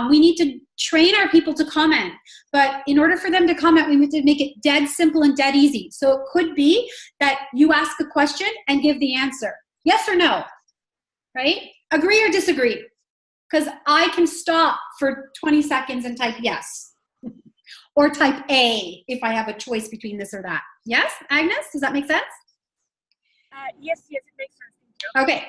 We need to train our people to comment. But in order for them to comment, we need to make it dead simple and dead easy. So it could be that you ask a question and give the answer. Yes or no? Right? Agree or disagree? Because I can stop for 20 seconds and type yes. Or type A if I have a choice between this or that. Yes, Agnes? Does that make sense? Yes, it makes sense. Okay.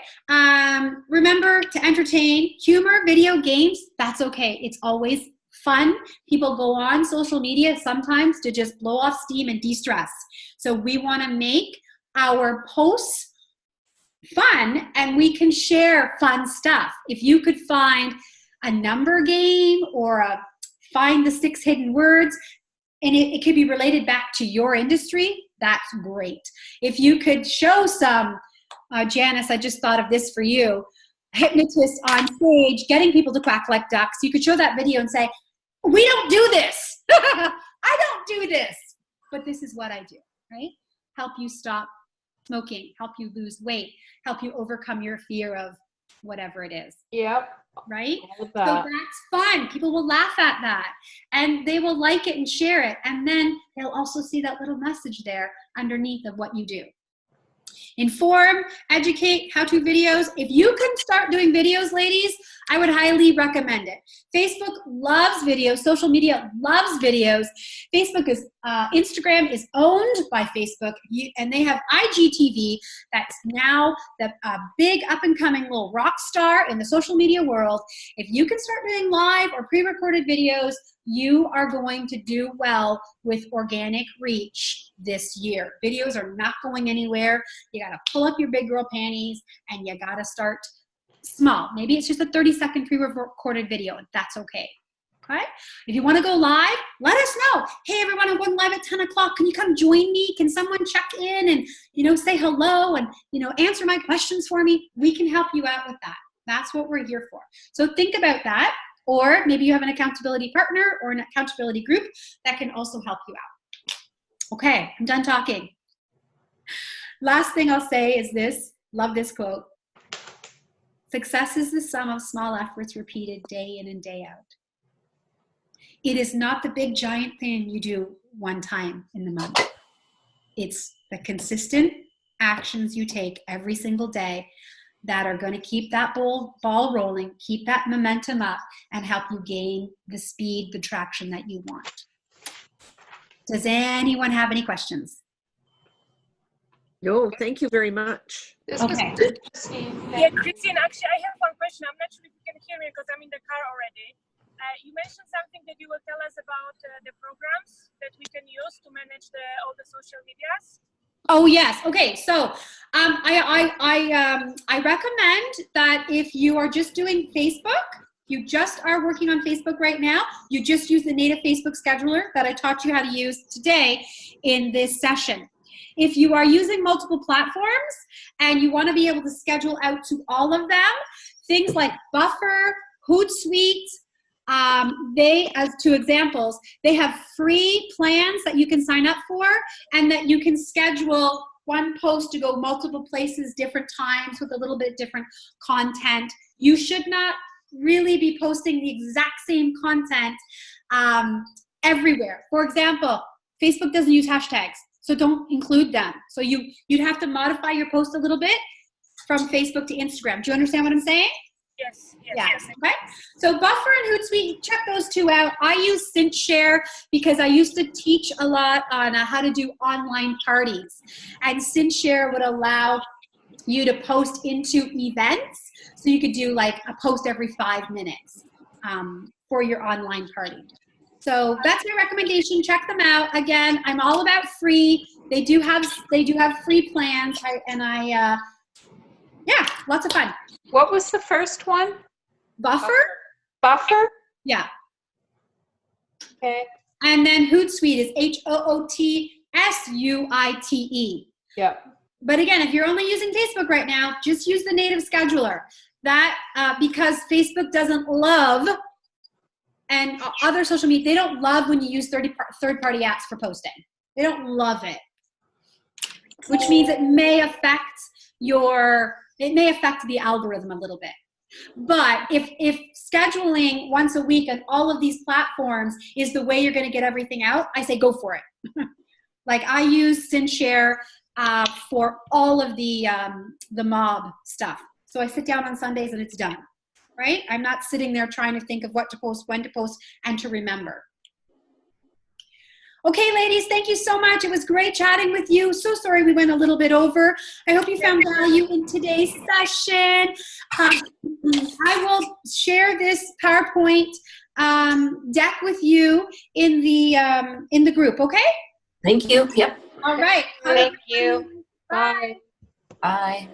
Remember to entertain. Humor, video games, that's okay. It's always fun. People go on social media sometimes to just blow off steam and de-stress. So we want to make our posts fun, and we can share fun stuff. If you could find a number game or find the 6 hidden words, and it could be related back to your industry, that's great. If you could show some, Janice, I just thought of this for you, hypnotists on stage getting people to quack like ducks. You could show that video and say, we don't do this. I don't do this, but this is what I do, right? Help you stop smoking, help you lose weight, help you overcome your fear of whatever it is. Yep. Right? All of So that. that's fun. People will laugh at that, and they will like it and share it. And then they'll also see that little message there underneath of what you do. Inform, educate, how-to videos. If you can start doing videos, ladies, I would highly recommend it. Facebook loves videos. Social media loves videos. Instagram is owned by Facebook, and they have IGTV. That's now the big up-and-coming little rock star in the social media world. If you can start doing live or pre-recorded videos, you are going to do well with organic reach this year. Videos are not going anywhere. You got to pull up your big girl panties, and you got to start small. Maybe it's just a 30-second pre-recorded video, and that's okay. Okay? If you want to go live, let us know. Hey, everyone, I'm going live at 10 o'clock. Can you come join me? Can someone check in and, say hello and, answer my questions for me? We can help you out with that. That's what we're here for. So think about that. Or maybe you have an accountability partner or an accountability group that can also help you out. Okay, I'm done talking. Last thing I'll say is this. Love this quote. Success is the sum of small efforts repeated day in and day out. It is not the big giant thing you do one time in the month. It's the consistent actions you take every single day that are going to keep that ball rolling, keep that momentum up, and help you gain the speed, the traction that you want. Does anyone have any questions? No, thank you very much. This was Okay. interesting. Yeah, Christine, actually, I have one question. I'm not sure if you can hear me because I'm in the car already. You mentioned something that you will tell us about the programs that we can use to manage all the social medias. Oh yes. Okay. So I recommend that if you are just doing Facebook, you just are working on Facebook right now, you just use the native Facebook scheduler that I taught you how to use today in this session. If you are using multiple platforms and you want to be able to schedule out to all of them, things like Buffer, Hootsuite, as two examples, they have free plans that you can sign up for and that you can schedule one post to go multiple places, different times with a little bit different content. You should not really be posting the exact same content everywhere. For example, Facebook doesn't use hashtags, so don't include them. So you'd have to modify your post a little bit from Facebook to Instagram. Do you understand what I'm saying? Yes. Okay. So Buffer and Hootsuite, check those two out. I use SynthShare because I used to teach a lot on how to do online parties. And SynthShare would allow you to post into events. So you could do like a post every 5 minutes for your online party. So that's my recommendation. Check them out. Again, I'm all about free. They do have free plans, yeah, lots of fun. What was the first one? Buffer? Buffer? Yeah. Okay. And then Hootsuite is HOOTSUITE. Yeah. But again, if you're only using Facebook right now, just use the native scheduler. That because Facebook doesn't love, and other social media, they don't love when you use third-party apps for posting. They don't love it, which means it may affect the algorithm a little bit. But if scheduling once a week on all of these platforms is the way you're going to get everything out, I say go for it. Like I use SynthShare for all of the MAWB stuff. So I sit down on Sundays and it's done, right? I'm not sitting there trying to think of what to post, when to post, and to remember. Okay, ladies, thank you so much. It was great chatting with you. So sorry we went a little bit over. I hope you found value in today's session. I will share this PowerPoint deck with you in the group, okay? Thank you. Yep. All right. Thank you. Bye. Bye.